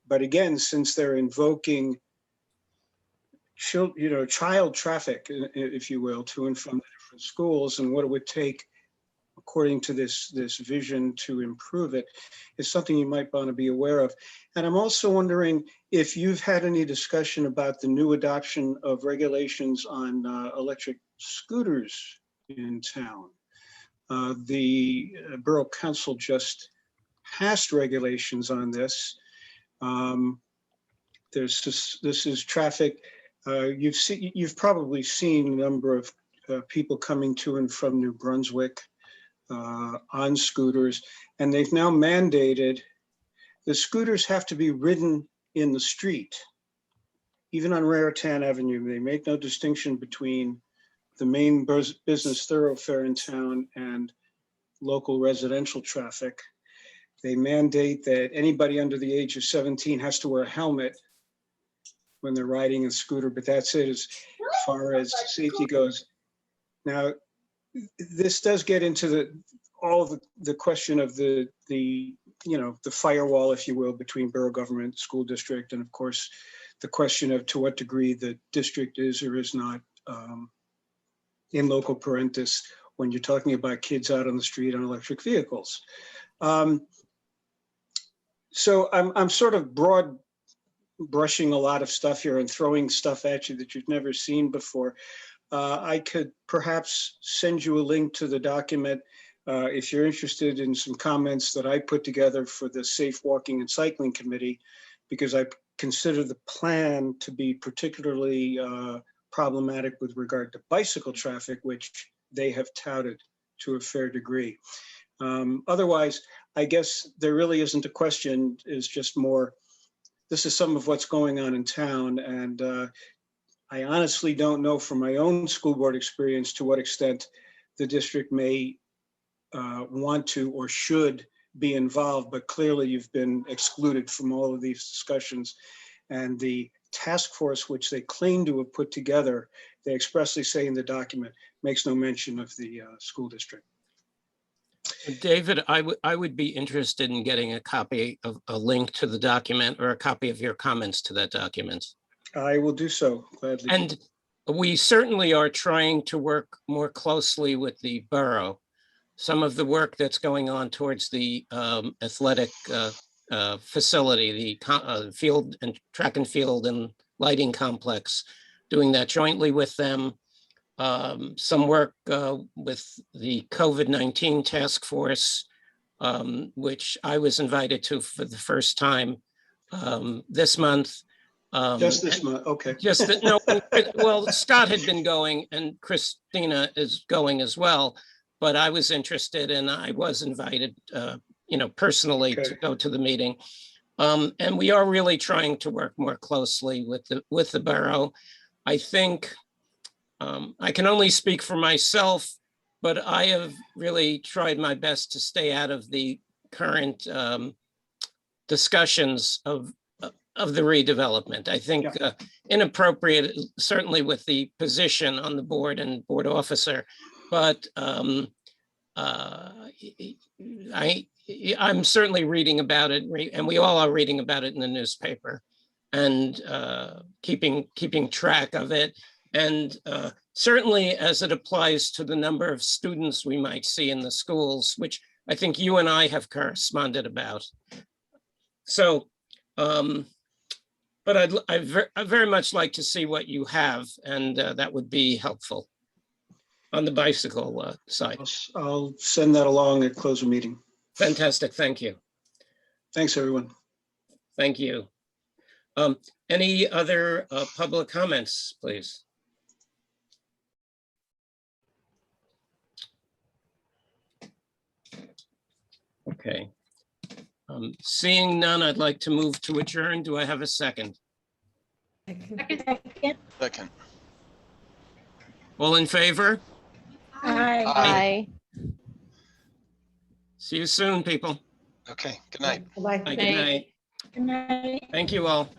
Speaker 12: But again, since they're invoking child traffic, if you will, to and from the different schools, and what it would take, according to this vision, to improve it, is something you might want to be aware of. And I'm also wondering if you've had any discussion about the new adoption of regulations on electric scooters in town. The Borough Council just passed regulations on this. This is traffic. You've probably seen a number of people coming to and from New Brunswick on scooters, and they've now mandated the scooters have to be ridden in the street, even on Raritan Avenue. They make no distinction between the main business thoroughfare in town and local residential traffic. They mandate that anybody under the age of 17 has to wear a helmet when they're riding a scooter, but that's it as far as safety goes. Now, this does get into all the question of the firewall, if you will, between borough government, school district, and of course, the question of to what degree the district is or is not in loco parentis when you're talking about kids out on the street on electric vehicles. So I'm sort of broad brushing a lot of stuff here and throwing stuff at you that you've never seen before. I could perhaps send you a link to the document if you're interested in some comments that I put together for the Safe Walking and Cycling Committee, because I consider the plan to be particularly problematic with regard to bicycle traffic, which they have touted to a fair degree. Otherwise, I guess there really isn't a question, is just more, this is some of what's going on in town. And I honestly don't know from my own school board experience to what extent the district may want to or should be involved, but clearly you've been excluded from all of these discussions. And the task force, which they claim to have put together, they expressly say in the document, makes no mention of the school district.
Speaker 1: David, I would be interested in getting a copy of a link to the document or a copy of your comments to that document.
Speaker 12: I will do so gladly.
Speaker 1: And we certainly are trying to work more closely with the borough. Some of the work that's going on towards the athletic facility, the field and track and field and lighting complex, doing that jointly with them. Some work with the COVID-19 task force, which I was invited to for the first time this month.
Speaker 12: Just this month, okay.
Speaker 1: No, well, Scott had been going and Christina is going as well, but I was interested and I was invited, personally to go to the meeting. And we are really trying to work more closely with the borough. I think I can only speak for myself, but I have really tried my best to stay out of the current discussions of the redevelopment. I think inappropriate, certainly with the position on the board and board officer, but I'm certainly reading about it, and we all are reading about it in the newspaper and keeping track of it. And certainly as it applies to the number of students we might see in the schools, which I think you and I have corresponded about. So, but I'd very much like to see what you have, and that would be helpful on the bicycle side.
Speaker 12: I'll send that along at close of meeting.
Speaker 1: Fantastic, thank you.
Speaker 12: Thanks, everyone.
Speaker 1: Thank you. Any other public comments, please? Okay. Seeing none, I'd like to move to adjourn. Do I have a second?
Speaker 3: Second.
Speaker 1: All in favor?
Speaker 6: Aye.
Speaker 7: Aye.
Speaker 1: See you soon, people.
Speaker 3: Okay, good night.
Speaker 8: Bye-bye.
Speaker 1: Good night.
Speaker 6: Good night.
Speaker 1: Thank you all.